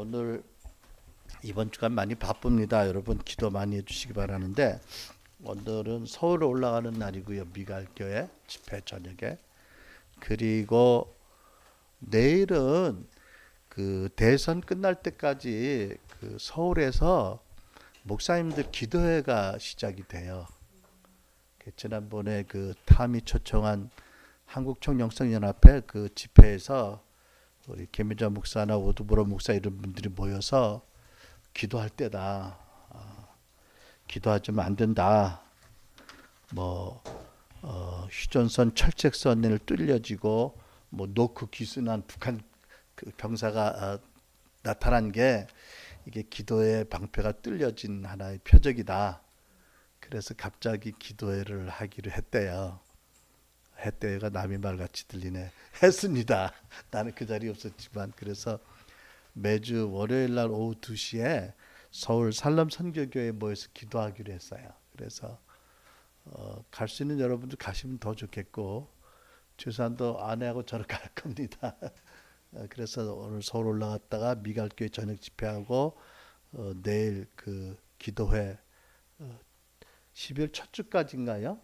오늘 이번 주간 많이 바쁩니다. 여러분 기도 많이 해주시기 바라는데 오늘은 서울에 올라가는 날이고요. 미갈교회 집회 저녁에. 그리고 내일은 그 대선 끝날 때까지 그 서울에서 목사님들 기도회가 시작이 돼요. 지난번에 그 탐이 초청한 한국총영성연합회 그 집회에서 우리 김민자 목사나 오두보로 목사 이런 분들이 모여서 기도할 때다. 기도하지면 안 된다. 휴전선 철책선을 뚫려지고 노크 기순한 북한 그 병사가 나타난 게 이게 기도의 방패가 뚫려진 하나의 표적이다. 그래서 갑자기 기도회를 하기로 했대요. 해때가 남의 말 같이 들리네. 했습니다. 나는 그 자리에 없었지만. 그래서 매주 월요일 날 오후 2시에 서울 살람 선교교회에 모여서 기도하기로 했어요. 그래서 갈 수 있는 여러분들 가시면 더 좋겠고, 주산도 아내하고 저를 갈 겁니다. 그래서 오늘 서울 올라갔다가 미갈교회 저녁 집회하고 내일 그 기도회 12월 첫 주까지인가요?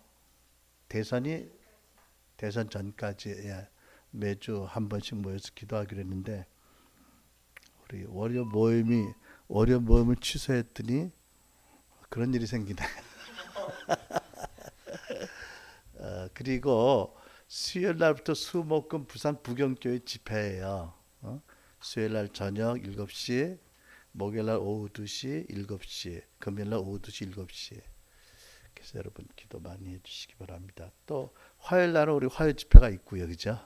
대선 전까지 매주 한 번씩 모여서 기도하기로 했는데 우리 월요 모임을 취소했더니 그런 일이 생기네. 그리고 수요일 날부터 수목금 부산 부경교회 집회예요. 수요일 날 저녁 7시, 목요일 날 오후 2시, 7시, 금요일 날 오후 2시, 7시. 그래서 여러분 기도 많이 해주시기 바랍니다. 또 화요일 날은 우리 화요 집회가 있고요, 그죠?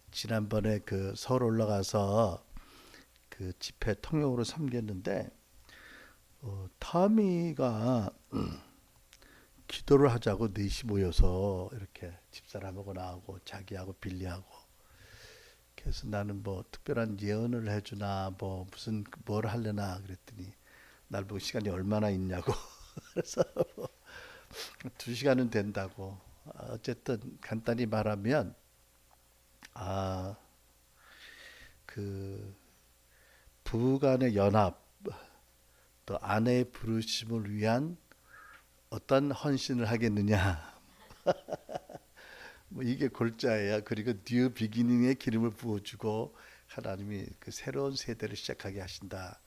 지난번에 그 서울 올라가서 그 집회 통역으로 섬겼는데 타미가 기도를 하자고 넷이 모여서 이렇게 집사람하고 나하고 자기하고 빌리하고. 그래서 나는 특별한 예언을 해주나 무슨 뭘 하려나 그랬더니 날 보고 시간이 얼마나 있냐고. 그래서 2시간은 된다고. 어쨌든 간단히 말하면 그 부부간의 연합, 또 아내의 부르심을 위한 어떤 헌신을 하겠느냐. 이게 골자예요. 그리고 뉴 비기닝의 기름을 부어주고 하나님이 그 새로운 세대를 시작하게 하신다.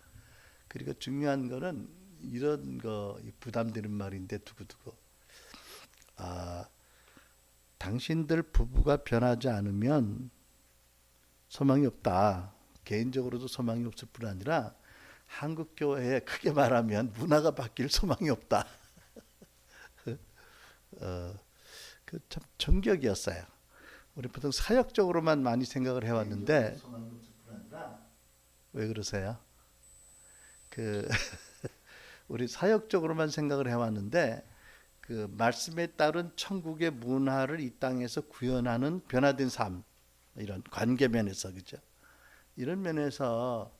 그리고 중요한 거는 이런 거 부담되는 말인데 두고두고 당신들 부부가 변하지 않으면 소망이 없다. 개인적으로도 소망이 없을 뿐 아니라 한국 교회에 크게 말하면 문화가 바뀔 소망이 없다. 그 참 충격이었어요. 우리 보통 사역적으로만 많이 생각을 해왔는데 왜 그러세요? 우리 사역적으로만 생각을 해왔는데 그 말씀에 따른 천국의 문화를 이 땅에서 구현하는 변화된 삶, 이런 관계 면에서, 그죠? 이런 면에서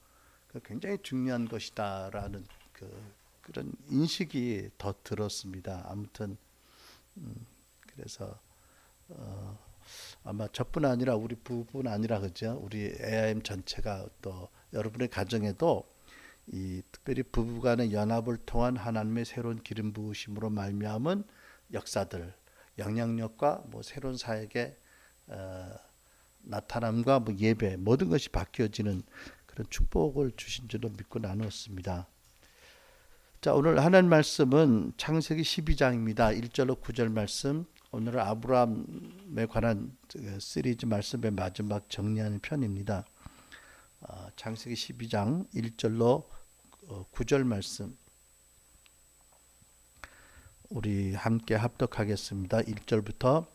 굉장히 중요한 것이다라는 그런 인식이 더 들었습니다. 아무튼 그래서 아마 저뿐 아니라 우리 부부뿐 아니라, 그죠? 우리 AIM 전체가 또 여러분의 가정에도 이 특별히 부부간의 연합을 통한 하나님의 새로운 기름 부으심으로 말미암은 역사들, 영향력과 새로운 사역의 나타남과 예배, 모든 것이 바뀌어지는 그런 축복을 주신 줄로 믿고 나누었습니다. 자, 오늘 하나님 말씀은 창세기 12장입니다. 1절로 9절 말씀. 오늘은 아브라함에 관한 시리즈 말씀의 마지막 정리하는 편입니다. 창세기 12장 1절로 9절 말씀 우리 함께 합독하겠습니다. 1절부터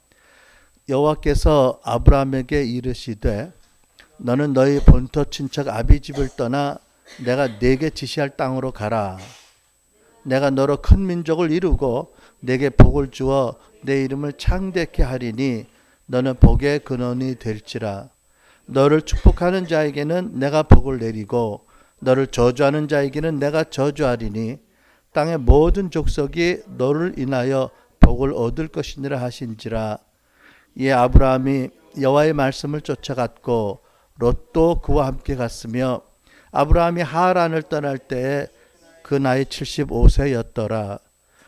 여호와께서 아브라함에게 이르시되 너는 너희 본토 친척 아비집을 떠나 내가 네게 지시할 땅으로 가라. 내가 너로 큰 민족을 이루고 네게 복을 주어 내 이름을 창대케 하리니 너는 복의 근원이 될지라. 너를 축복하는 자에게는 내가 복을 내리고 너를 저주하는 자에게는 내가 저주하리니 땅의 모든 족속이 너를 인하여 복을 얻을 것이니라 하신지라. 이에 아브라함이 여호와의 말씀을 쫓아갔고 롯도 그와 함께 갔으며 아브라함이 하란을 떠날 때에 그 나이 75세였더라.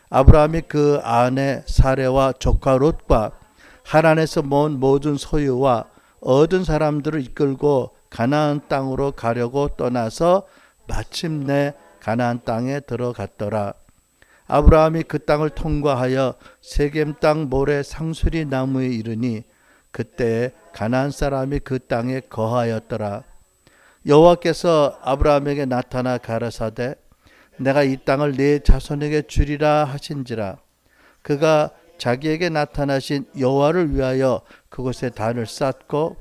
아브라함이 그 아내 사레와 조카 롯과 하란에서 모은 모든 소유와 얻은 사람들을 이끌고 가나안 땅으로 가려고 떠나서 마침내 가나안 땅에 들어갔더라. 아브라함이 그 땅을 통과하여 세겜 땅 모래 상수리 나무에 이르니 그때 가나안 사람이 그 땅에 거하였더라. 여호와께서 아브라함에게 나타나 가라사대 내가 이 땅을 네 자손에게 주리라 하신지라. 그가 자기에게 나타나신 여호와를 위하여 그곳에 단을 쌓고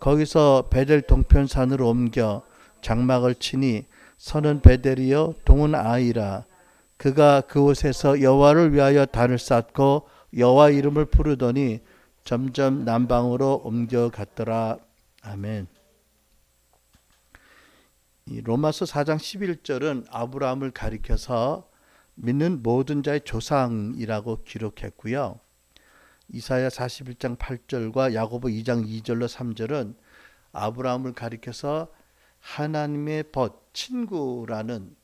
거기서 베델 동편산으로 옮겨 장막을 치니 서는 베델이요 동은 아이라. 그가 그곳에서 여호와를 위하여 단을 쌓고 여호와 이름을 부르더니 점점 남방으로 옮겨갔더라. 아멘. 이 로마서 4장 11절은 아브라함을 가리켜서 믿는 모든 자의 조상이라고 기록했고요. 이사야 41장 8절과 야고보 2장 2절로 3절은 아브라함을 가리켜서 하나님의 친구라는,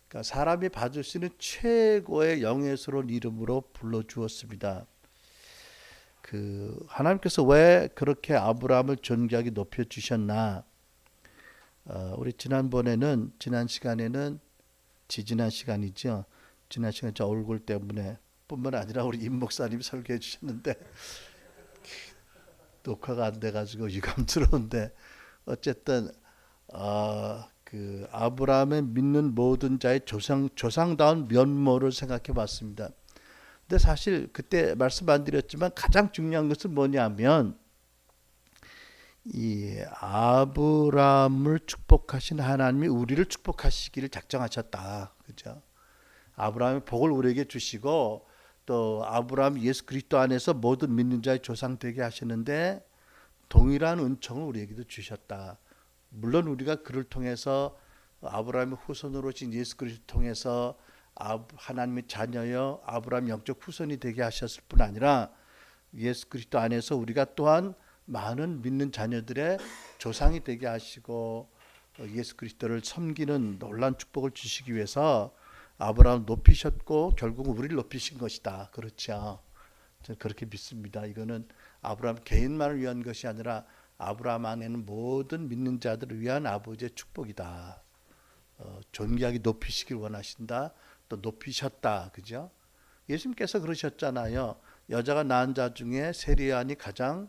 그러니까 사람이 받을 수 있는 최고의 영예스러운 이름으로 불러주었습니다. 하나님께서 왜 그렇게 아브라함을 존귀하게 높여주셨나? 우리 지난 시간이죠. 지난 시간에 저 얼굴 때문에 뿐만 아니라 우리 임 목사님이 설교해 주셨는데 녹화가 안 돼가지고 유감스러운데 어쨌든 아브라함의 믿는 모든 자의 조상다운 면모를 생각해 봤습니다. 근데 사실 그때 말씀 안 드렸지만 가장 중요한 것은 뭐냐면 이 아브라함을 축복하신 하나님이 우리를 축복하시기를 작정하셨다. 그죠? 아브라함의 복을 우리에게 주시고 또 아브라함 예수 그리스도 안에서 모든 믿는 자의 조상 되게 하시는데 동일한 은총을 우리에게도 주셨다. 물론 우리가 그를 통해서 아브라함의 후손으로 오신 예수 그리스도를 통해서 하나님의 자녀여 아브라함 영적 후손이 되게 하셨을 뿐 아니라 예수 그리스도 안에서 우리가 또한 많은 믿는 자녀들의 조상이 되게 하시고 예수 그리스도를 섬기는 놀라운 축복을 주시기 위해서 아브라함을 높이셨고 결국은 우리를 높이신 것이다. 그렇죠? 저는 그렇게 믿습니다. 이거는 아브라함 개인만을 위한 것이 아니라 아브라함 안에는 모든 믿는 자들을 위한 아버지의 축복이다. 존귀하게 높이시길 원하신다. 또 높이셨다. 그죠? 예수님께서 그러셨잖아요. 여자가 낳은 자 중에 세리안이 가장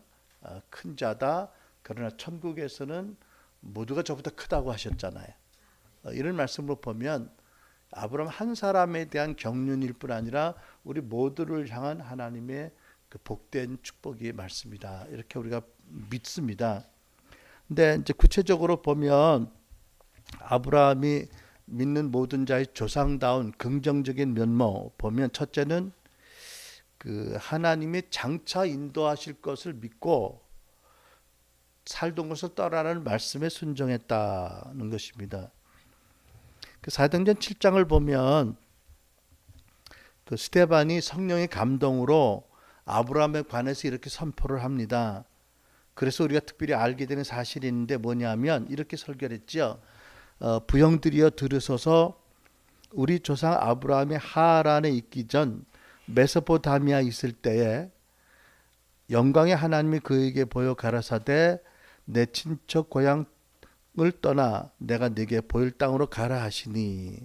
큰 자다. 그러나 천국에서는 모두가 저보다 크다고 하셨잖아요. 이런 말씀으로 보면 아브라함 한 사람에 대한 경륜일 뿐 아니라 우리 모두를 향한 하나님의 그 복된 축복의 말씀이다. 이렇게 우리가 믿습니다. 근데 이제 구체적으로 보면 아브라함이 믿는 모든 자의 조상다운 긍정적인 면모 보면 첫째는 하나님이 장차 인도하실 것을 믿고 살던 것을 떠나라는 말씀에 순종했다는 것입니다. 사도행전 7장을 보면 스데반이 성령의 감동으로 아브라함에 관해서 이렇게 선포를 합니다. 그래서 우리가 특별히 알게 되는 사실이 있는데 뭐냐면 이렇게 설교를 했죠. 부형들이여 들으소서 우리 조상 아브라함이 하란에 있기 전 메소포타미아에 있을 때에 영광의 하나님이 그에게 보여 가라사대 내 친척 고향을 떠나 내가 네게 보일 땅으로 가라 하시니.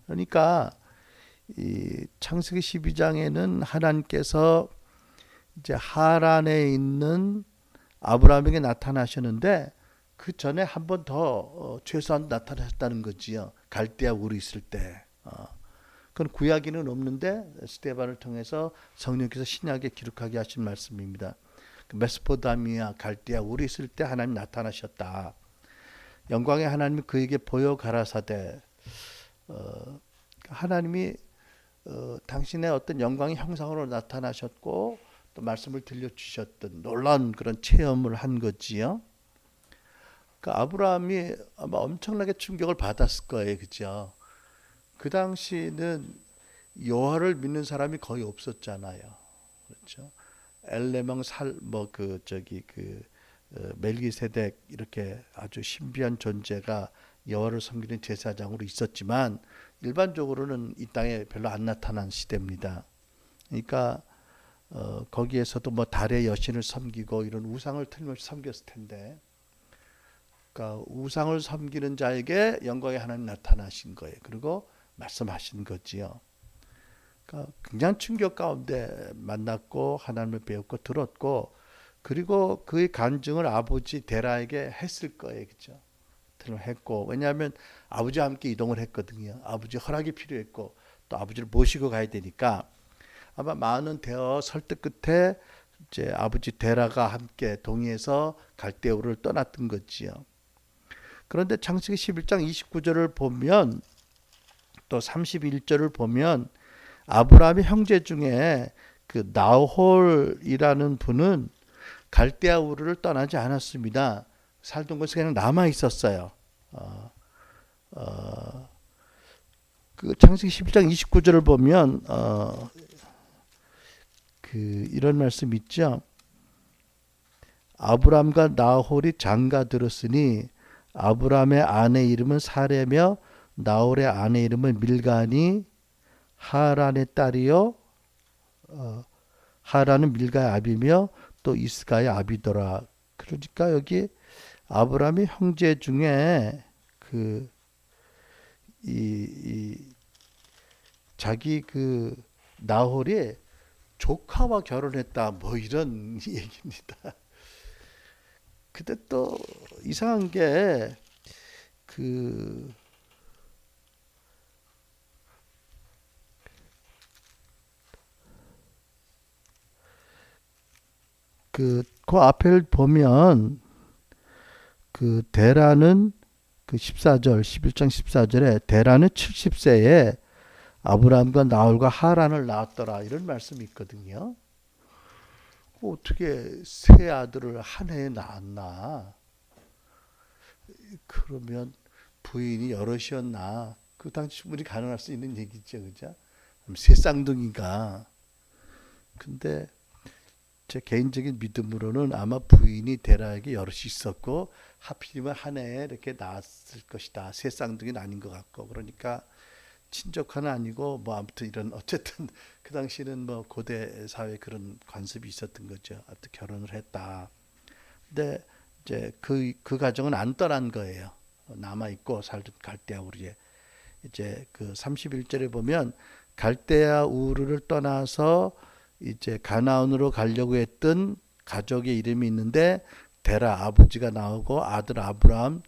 그러니까 이 창세기 12장에는 하나님께서 이제 하란에 있는 아브라함에게 나타나셨는데 그 전에 한 번 더 최소한 나타나셨다는 거지요. 갈대아 우르 있을 때. 그건 구약에는 없는데 스데반을 통해서 성령께서 신약에 기록하게 하신 말씀입니다. 메소포타미아 갈대아 우르 있을 때 하나님 나타나셨다. 영광의 하나님이 그에게 보여 가라사대 하나님이 당신의 어떤 영광의 형상으로 나타나셨고 또 말씀을 들려주셨던 놀라운 그런 체험을 한 거지요. 아브라함이 아마 엄청나게 충격을 받았을 거예요. 그죠? 그 당시는 여호와를 믿는 사람이 거의 없었잖아요. 그렇죠? 엘레명 살뭐그 저기 그 멜기세덱 이렇게 아주 신비한 존재가 여호와를 섬기는 제사장으로 있었지만 일반적으로는 이 땅에 별로 안 나타난 시대입니다. 그러니까 거기에서도 뭐 달의 여신을 섬기고 이런 우상을 틀림없이 섬겼을 텐데, 그러니까 우상을 섬기는 자에게 영광의 하나님 나타나신 거예요. 그리고 말씀하신 거지요. 그러니까 굉장한 충격 가운데 만났고 하나님을 배웠고 들었고, 그리고 그의 간증을 아버지 데라에게 했을 거예요, 그렇죠? 했고, 왜냐하면 아버지와 함께 이동을 했거든요. 아버지 허락이 필요했고 또 아버지를 모시고 가야 되니까 아마 많은 대화 설득 끝에 이제 아버지 데라가 함께 동의해서 갈대우를 떠났던 거지요. 그런데 창세기 11장 29절을 보면 또 31절을 보면 아브라함의 형제 중에 그 나홀이라는 분은 갈대아 우르를 떠나지 않았습니다. 살던 곳에 그냥 남아 있었어요. 그 창세기 11장 29절을 보면 그 이런 말씀 있죠. 아브람과 나홀이 장가 들었으니 아브람의 아내 이름은 사레며 나홀의 아내 이름은 밀가니 하란의 딸이요 하란은 밀가의 아비며 또 이스가의 아비더라. 그러니까 여기 아브람의 형제 중에 그 이 자기 그 나홀이 조카와 결혼했다 뭐 이런 얘기입니다. 근데 또 이상한 게 그 그 앞을 보면 그 데라는 그 14절 11장 14절에 데라는 70세에 아브라함과 나홀과 하란을 낳았더라 이런 말씀이 있거든요. 어떻게 세 아들을 한 해에 낳았나? 그러면 부인이 여럿이었나? 그 당시 충분히 가능할 수 있는 얘기죠, 그죠? 세 쌍둥이가. 근데 제 개인적인 믿음으로는 아마 부인이 데라에게 여럿이 있었고 하필이면 한 해에 이렇게 낳았을 것이다. 세 쌍둥이는 아닌 것 같고 그러니까 친족하는 아니고 뭐 아무튼 이런 어쨌든 그 당시는 뭐 고대 사회 그런 관습이 있었던 거죠. 아무튼 결혼을 했다. 근데 이제 그 가정은 안 떠난 거예요. 남아 있고 살던 갈대아 우르에 이제 그 31절에 보면 갈대아 우르를 떠나서 이제 가나안으로 가려고 했던 가족의 이름이 있는데 데라 아버지가 나오고 아들 아브람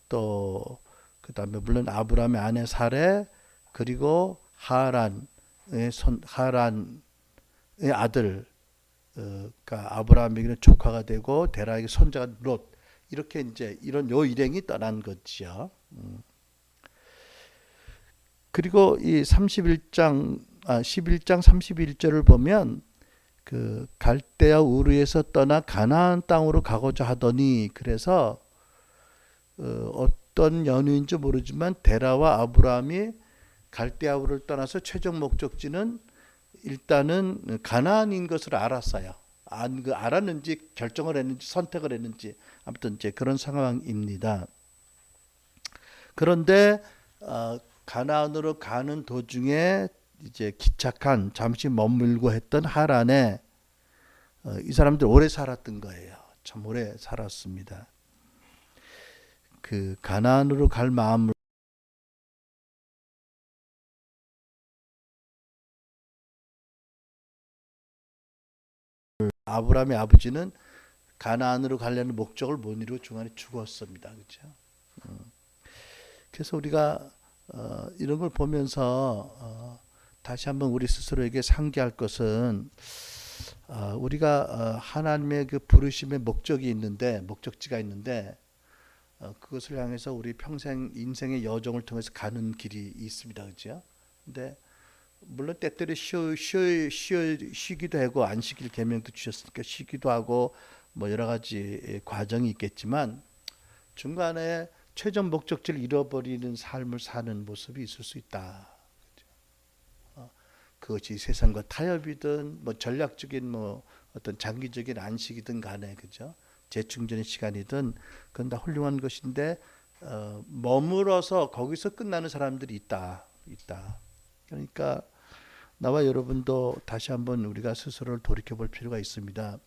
또 그다음에 물론 아브람의 아내 사레 그리고 하란의 아들 그러니까 아브라함에게는 조카가 되고 데라에게 손자가 롯 이렇게 이제 이런 요 일행이 떠난 거지요. 그리고 이 11장 31절을 보면 그 갈대아 우르에서 떠나 가나안 땅으로 가고자 하더니 그래서 어떤 연유인지 모르지만 데라와 아브라함이 갈대아 우르를 떠나서 최종 목적지는 일단은 가나안인 것을 알았어요. 알았는지 결정을 했는지 선택을 했는지 아무튼 이제 그런 상황입니다. 그런데 가나안으로 가는 도중에 이제 기착한 잠시 머물고 했던 하란에 이 사람들 오래 살았던 거예요. 참 오래 살았습니다. 그 가나안으로 갈 마음을 아브라함의 아버지는 가나안으로 가려는 목적을 못 이루고 중간에 죽었습니다. 그렇죠? 그래서 우리가 이런 걸 보면서 다시 한번 우리 스스로에게 상기할 것은 우리가 하나님의 그 부르심의 목적이 있는데 목적지가 있는데 그것을 향해서 우리 평생 인생의 여정을 통해서 가는 길이 있습니다. 그렇죠? 근데 물론 때때로 쉬기도 하고 안식일 계명도 주셨으니까 쉬기도 하고 뭐 여러 가지 과정이 있겠지만 중간에 최종 목적지를 잃어버리는 삶을 사는 모습이 있을 수 있다. 그것이 세상과 타협이든 뭐 전략적인 뭐 어떤 장기적인 안식이든 간에 그죠? 재충전의 시간이든 그건 다 훌륭한 것인데 머물어서 거기서 끝나는 사람들이 있다. 그러니까 나와 여러분도 다시 한번 우리가 스스로를 돌이켜 볼 필요가 있습니다.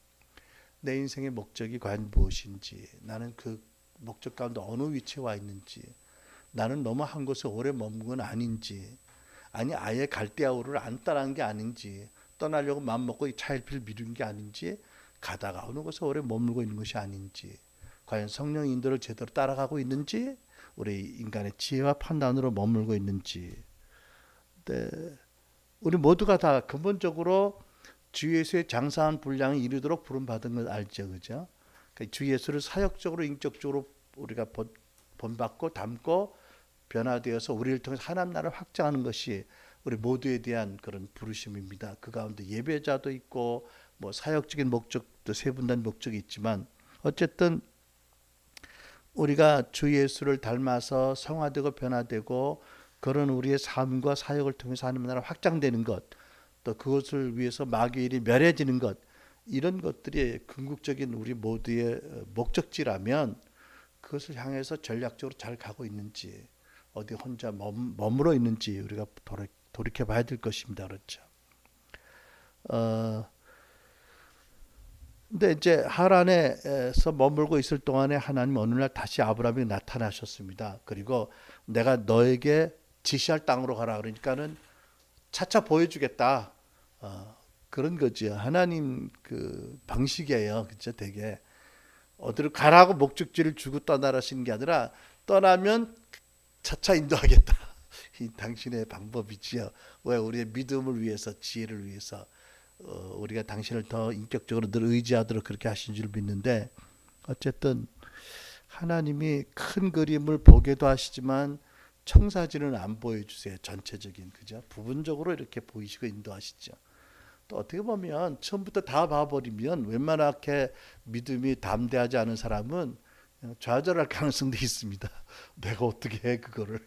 내 인생의 목적이 과연 무엇인지, 나는 그 목적 가운데 어느 위치에 와 있는지, 나는 너무 한 곳에 오래 머문 건 아닌지, 아니 아예 갈대아우를 안 따라한 게 아닌지, 떠나려고 마음먹고 이 차일피일 미룬 게 아닌지, 가다가 어느 곳에 오래 머물고 있는 것이 아닌지, 과연 성령 인도를 제대로 따라가고 있는지, 우리 인간의 지혜와 판단으로 머물고 있는지. 네, 우리 모두가 다 근본적으로 주 예수의 장사한 분량을 이루도록 부름받은 걸 알죠, 그죠? 그러니까 주 예수를 사역적으로 인격적으로 우리가 본받고 담고 변화되어서 우리를 통해서 하나님 나라를 확장하는 것이 우리 모두에 대한 그런 부르심입니다. 그 가운데 예배자도 있고 뭐 사역적인 목적도 세분된 목적이 있지만 어쨌든 우리가 주 예수를 닮아서 성화되고 변화되고 그런 우리의 삶과 사역을 통해서 하나님 나라 확장되는 것, 또 그것을 위해서 마귀의 일이 멸해지는 것, 이런 것들이 궁극적인 우리 모두의 목적지라면 그것을 향해서 전략적으로 잘 가고 있는지, 어디 혼자 머물러 있는지 우리가 돌이켜 봐야 될 것입니다. 그렇죠. 근데 이제 하란에서 머물고 있을 동안에 하나님 어느 날 다시 아브라함이 나타나셨습니다. 그리고 내가 너에게 지시할 땅으로 가라 그러니까는 차차 보여주겠다. 그런 거죠. 하나님 그 방식이에요. 그죠? 되게 어디로 가라고 목적지를 주고 떠나라시는 게 아니라 떠나면 차차 인도하겠다. 이 당신의 방법이지요. 왜 우리의 믿음을 위해서, 지혜를 위해서 우리가 당신을 더 인격적으로 늘 의지하도록 그렇게 하신 줄 믿는데 어쨌든 하나님이 큰 그림을 보게도 하시지만 청사진은 안 보여주세요. 전체적인 그죠? 부분적으로 이렇게 보이시고 인도하시죠. 또 어떻게 보면 처음부터 다 봐버리면 웬만하게 믿음이 담대하지 않은 사람은 좌절할 가능성도 있습니다. 내가 어떻게 해 그거를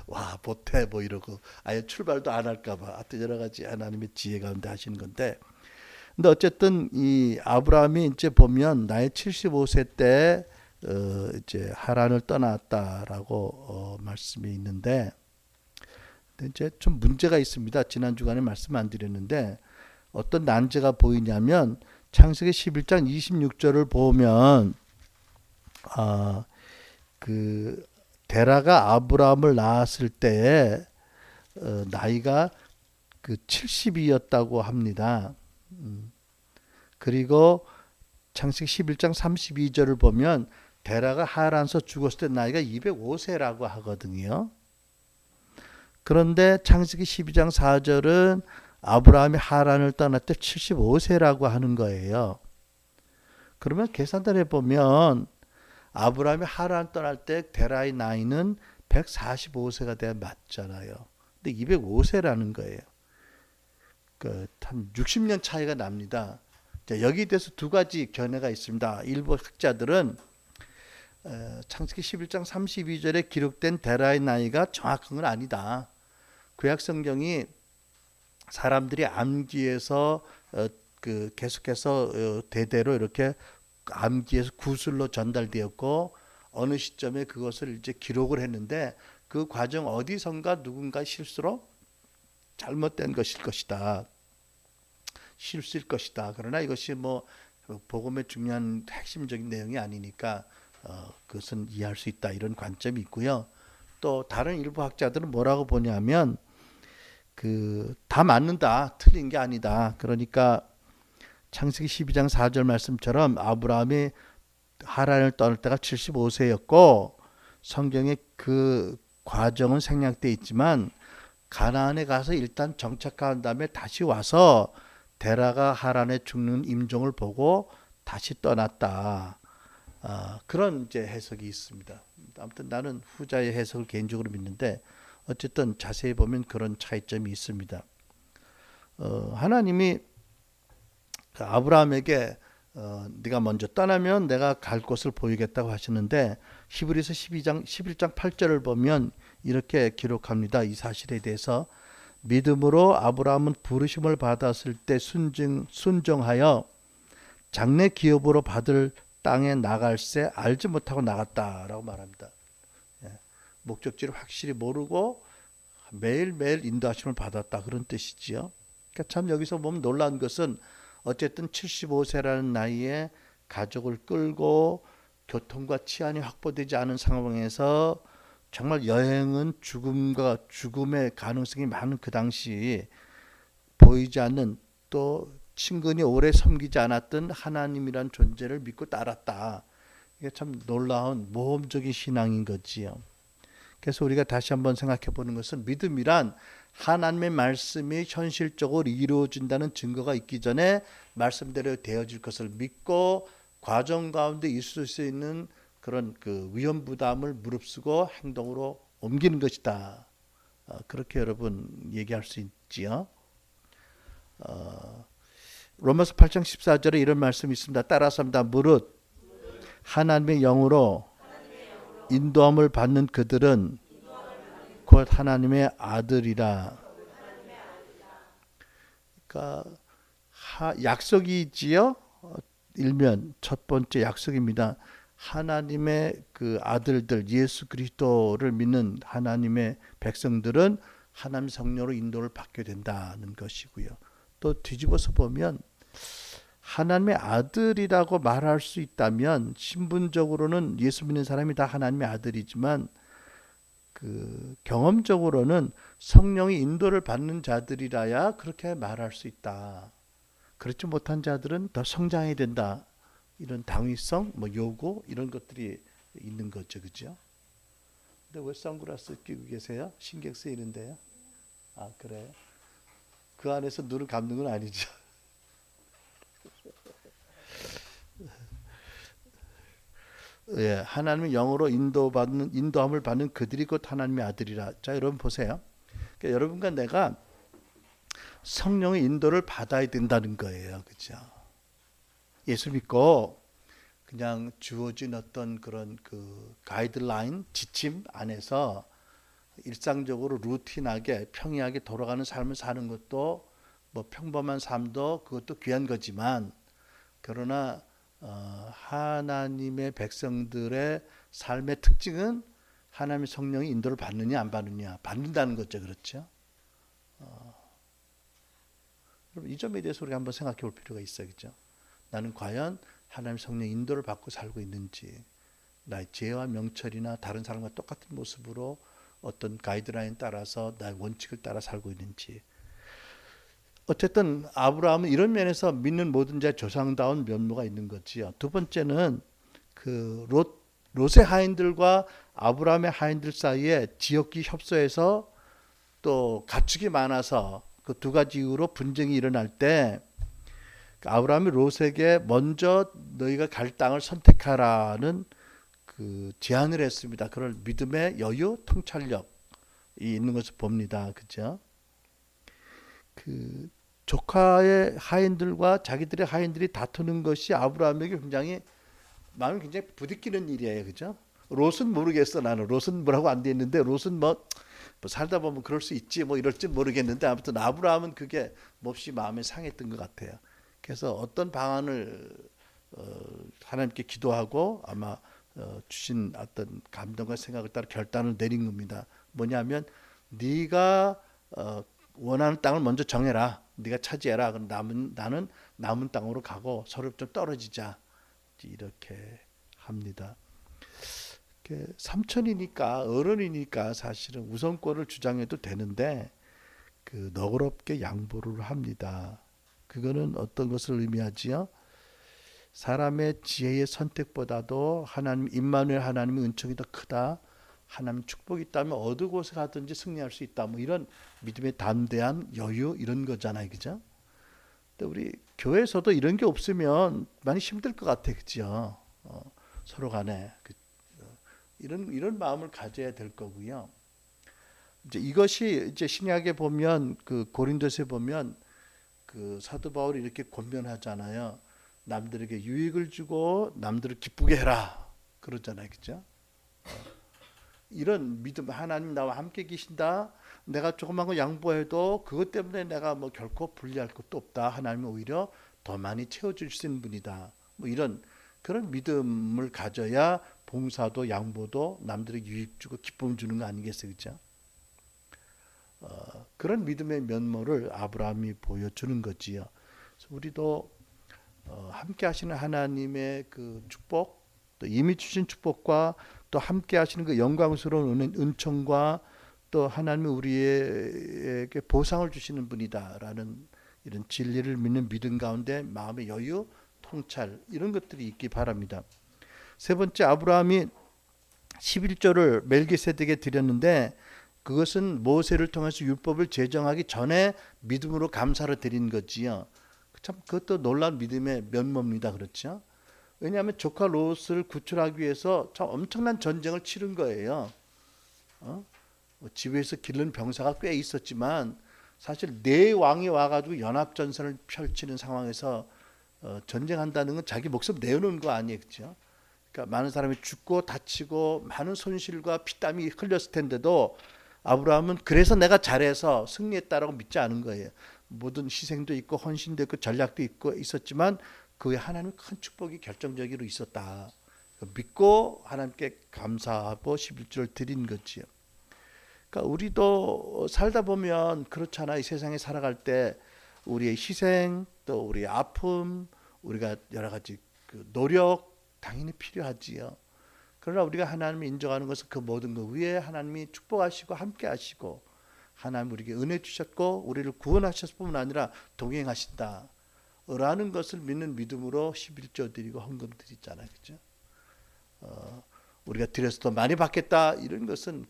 와 못해 뭐 이러고 아예 출발도 안 할까봐 하여튼 여러 가지 하나님의 지혜 가운데 하시는 건데 근데 어쨌든 이 아브라함이 이제 보면 나의 75세 때 이제 하란을 떠났다라고 말씀이 있는데 근데 이제 좀 문제가 있습니다. 지난 주간에 말씀 안 드렸는데 어떤 난제가 보이냐면 창세기 11장 26절을 보면 그 데라가 아브라함을 낳았을 때에 나이가 그 70이었다고 합니다. 그리고 창세기 11장 32절을 보면 데라가 하란에서 죽었을 때 나이가 205세라고 하거든요. 그런데 창세기 12장 4절은 아브라함이 하란을 떠날 때 75세라고 하는 거예요. 그러면 계산을 해보면 아브라함이 하란 떠날 때 데라의 나이는 145세가 돼야 맞잖아요. 근데 205세라는 거예요. 한 60년 차이가 납니다. 여기에 대해서 두 가지 견해가 있습니다. 일부 학자들은 창세기 11장 32절에 기록된 데라의 나이가 정확한 건 아니다. 구약 성경이 사람들이 암기해서 계속해서 대대로 이렇게 암기해서 구술로 전달되었고 어느 시점에 그것을 이제 기록을 했는데 그 과정 어디선가 누군가 실수로 잘못된 것일 것이다. 실수일 것이다. 그러나 이것이 뭐 복음의 중요한 핵심적인 내용이 아니니까 그것은 이해할 수 있다. 이런 관점이 있고요. 또 다른 일부 학자들은 뭐라고 보냐면 다 맞는다. 틀린 게 아니다. 그러니까 창세기 12장 4절 말씀처럼 아브라함이 하란을 떠날 때가 75세였고 성경에 그 과정은 생략되어 있지만 가나안에 가서 일단 정착한 다음에 다시 와서 데라가 하란에 죽는 임종을 보고 다시 떠났다. 그런 이제 해석이 있습니다. 아무튼 나는 후자의 해석을 개인적으로 믿는데 어쨌든 자세히 보면 그런 차이점이 있습니다. 하나님이 아브라함에게 네가 먼저 떠나면 내가 갈 곳을 보이겠다고 하시는데 히브리서 11장 8절을 보면 이렇게 기록합니다. 이 사실에 대해서 믿음으로 아브라함은 부르심을 받았을 때 순종하여 장래 기업으로 받을 땅에 나갈새 알지 못하고 나갔다라고 말합니다. 예, 목적지를 확실히 모르고 매일매일 인도하심을 받았다, 그런 뜻이지요. 그러니까 참 여기서 보면 놀라운 것은 어쨌든 75세라는 나이에 가족을 끌고 교통과 치안이 확보되지 않은 상황에서 정말 여행은 죽음의 가능성이 많은 그 당시 보이지 않는, 또 친근히 오래 섬기지 않았던 하나님이란 존재를 믿고 따랐다. 이게 참 놀라운 모험적인 신앙인 거지요. 그래서 우리가 다시 한번 생각해 보는 것은, 믿음이란 하나님의 말씀이 현실적으로 이루어진다는 증거가 있기 전에 말씀대로 되어질 것을 믿고 과정 가운데 있을 수 있는 그런 그 위험 부담을 무릅쓰고 행동으로 옮기는 것이다. 그렇게 여러분 얘기할 수 있지요. 로마서 8장 14절에 이런 말씀이 있습니다. 따라서 합니다. 무릇 하나님의 영으로 인도함을 받는 그들은 곧 하나님의 아들이라. 그러니까 약속이지요. 일면 첫 번째 약속입니다. 하나님의 그 아들들, 예수 그리스도를 믿는 하나님의 백성들은 하나님 성령으로 인도를 받게 된다는 것이고요. 또 뒤집어서 보면 하나님의 아들이라고 말할 수 있다면 신분적으로는 예수 믿는 사람이 다 하나님의 아들이지만 그 경험적으로는 성령이 인도를 받는 자들이라야 그렇게 말할 수 있다. 그렇지 못한 자들은 더 성장해야 된다. 이런 당위성, 요구 이런 것들이 있는 거죠, 그죠? 근데 왜 선글라스 끼고 계세요? 신경 쓰이는데요. 아, 그래요? 그 안에서 눈을 감는 건 아니죠. 예, 하나님의 영으로 인도함을 받는 그들이 곧 하나님의 아들이라. 자, 여러분 보세요. 그러니까 여러분과 내가 성령의 인도를 받아야 된다는 거예요, 그죠? 예수 믿고 그냥 주어진 어떤 그런 그 가이드라인, 지침 안에서 일상적으로 루틴하게 평이하게 돌아가는 삶을 사는 것도 평범한 삶도 그것도 귀한 거지만, 그러나 하나님의 백성들의 삶의 특징은 하나님의 성령이 인도를 받느냐 안 받느냐, 받는다는 거죠, 그렇죠? 여러분 이 점에 대해서 우리가 한번 생각해 볼 필요가 있어요, 그죠? 나는 과연 하나님의 성령 인도를 받고 살고 있는지, 나의 죄와 명철이나 다른 사람과 똑같은 모습으로 어떤 가이드라인 따라서 나의 원칙을 따라 살고 있는지. 어쨌든 아브라함은 이런 면에서 믿는 모든 자의 조상다운 면모가 있는 거지요. 두 번째는 그 롯의 하인들과 아브라함의 하인들 사이에 지역기 협소해서 또 가축이 많아서 그 두 가지 이유로 분쟁이 일어날 때 아브라함이 롯에게 먼저 너희가 갈 땅을 선택하라는 그 제안을 했습니다. 그럴 믿음의 여유, 통찰력이 있는 것을 봅니다. 그죠? 그 조카의 하인들과 자기들의 하인들이 다투는 것이 아브라함에게 굉장히 마음이 굉장히 부딪히는 일이에요. 그죠? 롯은 모르겠어. 나는 롯은 뭐라고 안 돼 있는데, 롯은 뭐 살다 보면 그럴 수 있지 이럴지 모르겠는데, 아무튼 아브라함은 그게 몹시 마음에 상했던 것 같아요. 그래서 어떤 방안을 하나님께 기도하고 아마 주신 어떤 감동과 생각을 따라 결단을 내린 겁니다. 뭐냐면 네가 원하는 땅을 먼저 정해라. 네가 차지해라. 그럼 나는 남은 땅으로 가고 서로 좀 떨어지자. 이렇게 합니다. 삼촌이니까, 어른이니까 사실은 우선권을 주장해도 되는데 그 너그럽게 양보를 합니다. 그거는 어떤 것을 의미하지요? 사람의 지혜의 선택보다도 하나님, 임마누엘 하나님의 은총이 더 크다. 하나님 축복이 있다면 어느 곳에 가든지 승리할 수 있다. 이런 믿음의 담대함, 여유 이런 거잖아요, 그죠? 근데 우리 교회에서도 이런 게 없으면 많이 힘들 것 같아, 그죠? 서로 간에 이런 마음을 가져야 될 거고요. 이제 이것이 이제 신약에 보면 그 고린도서에 보면 그 사도 바울이 이렇게 권면하잖아요. 남들에게 유익을 주고 남들을 기쁘게 해라 그러잖아요, 그죠? 이런 믿음, 하나님 나와 함께 계신다. 내가 조그만 거 양보해도 그것 때문에 내가 뭐 결코 불리할 것도 없다. 하나님은 오히려 더 많이 채워줄 수 있는 분이다. 뭐 이런 그런 믿음을 가져야 봉사도 양보도 남들에게 유익 주고 기쁨 주는 거 아니겠어요, 그렇죠? 그런 믿음의 면모를 아브라함이 보여주는 거지요. 그래서 우리도 함께 하시는 하나님의 그 축복, 또 이미 주신 축복과 또 함께 하시는 그 영광스러운 은총과 또 하나님이 우리에게 보상을 주시는 분이다라는 이런 진리를 믿는 믿음 가운데 마음의 여유, 통찰 이런 것들이 있기 바랍니다. 세 번째, 아브라함이 11조를 멜기세덱에 드렸는데 그것은 모세를 통해서 율법을 제정하기 전에 믿음으로 감사를 드린 거지요. 참 그것도 놀라운 믿음의 면모입니다. 그렇죠? 왜냐하면 조카 롯을 구출하기 위해서 참 엄청난 전쟁을 치른 거예요. 집에서 기른 병사가 꽤 있었지만 사실 네 왕이 와가지고 연합 전선을 펼치는 상황에서 전쟁한다는 건 자기 목숨 내놓는 거 아니에요, 그렇죠? 그러니까 많은 사람이 죽고 다치고 많은 손실과 피땀이 흘렸을 텐데도 아브라함은 그래서 내가 잘해서 승리했다라고 믿지 않은 거예요. 모든 희생도 있고 헌신도 있고 전략도 있고 있었지만 그 외에 하나님 큰 축복이 결정적으로 있었다. 믿고 하나님께 감사하고 11조를 드린 거지요. 그러니까 우리도 살다 보면 그렇잖아요. 이 세상에 살아갈 때 우리의 희생 또 우리의 아픔 우리가 여러 가지 그 노력 당연히 필요하지요. 그러나 우리가 하나님을 인정하는 것은 그 모든 것 위에 하나님이 축복하시고 함께 하시고 하나님 우리에게 은혜 주셨고 우리를 구원하셨을 뿐만 아니라 동행하신다 라는 것을 믿는 믿음으로 11조 드리고 헌금 드리잖아요. 그렇죠? 우리가 드려서 많이 받겠다 이런 것은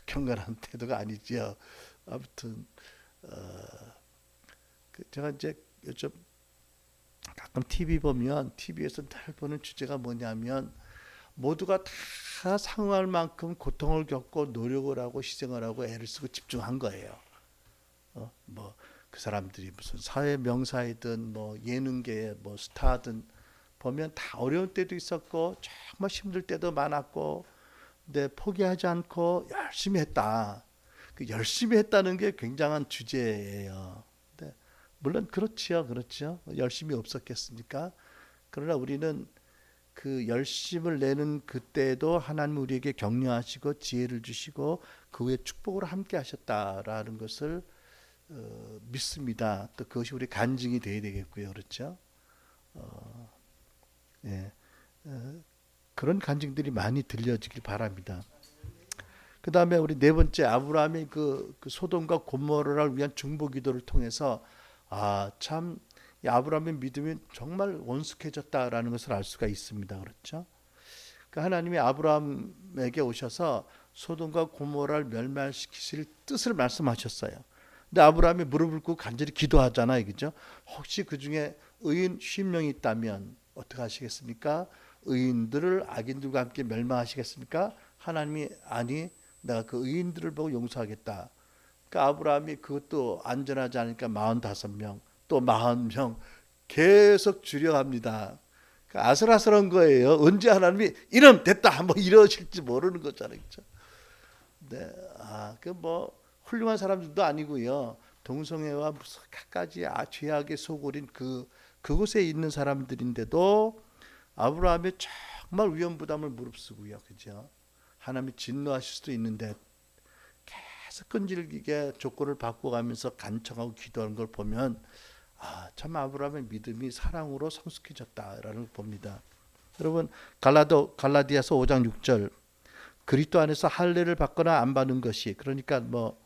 경건한 태도가 아니죠. 아무튼 제가 이제 요즘 가끔 TV 보면 TV에서 늘 보는 주제가 뭐냐면 모두가 다 상응할 만큼 고통을 겪고 노력을 하고 희생을 하고 애를 쓰고 집중한 거예요. 뭐 그 사람들이 무슨 사회 명사이든 뭐 예능계의 뭐 스타든 보면 다 어려운 때도 있었고 정말 힘들 때도 많았고 근데 포기하지 않고 열심히 했다. 그 열심히 했다는 게 굉장한 주제예요. 근데 물론 그렇지요, 그렇죠. 열심히 없었겠습니까? 그러나 우리는 그 열심을 내는 그때도 하나님 우리에게 격려하시고 지혜를 주시고 그 후에 축복으로 함께 하셨다라는 것을 믿습니다. 또 그것이 우리 간증이 되어야 되겠고요, 그렇죠? 예, 그런 간증들이 많이 들려지길 바랍니다. 그 다음에 우리 네 번째 아브라함의 그 소돔과 고모라를 위한 중보기도를 통해서 참 아브라함의 믿음이 정말 원숙해졌다라는 것을 알 수가 있습니다. 그렇죠? 그러니까 하나님이 아브라함에게 오셔서 소돔과 고모라를 멸망시키실 뜻을 말씀하셨어요. 근데 아브라함이 무릎을 꿇고 간절히 기도하잖아요. 그죠? 혹시 그 중에 의인 50명이 있다면 어떻게 하시겠습니까? 의인들을 악인들과 함께 멸망하시겠습니까? 하나님이 아니 내가 그 의인들을 보고 용서하겠다. 그러니까 아브라함이 그것도 안전하지 않으니까 45명 또 40명 계속 줄여갑니다. 그러니까 아슬아슬한 거예요. 언제 하나님이 이름 됐다 뭐 이러실지 모르는 거잖아요. 그렇죠? 네, 그 뭐 훌륭한 사람들도 아니고요. 동성애와 무슨 갖가지 죄악에 속으린 그곳에 있는 사람들인데도 아브라함이 정말 위험부담을 무릅쓰고요. 그죠? 하나님이 진노하실 수도 있는데 계속 끈질기게 조건을 바꿔가면서 간청하고 기도하는 걸 보면 참 아브라함의 믿음이 사랑으로 성숙해졌다라는 걸 봅니다. 여러분 갈라디아서 5장 6절 그리스도 안에서 할례를 받거나 안 받는 것이 그러니까 뭐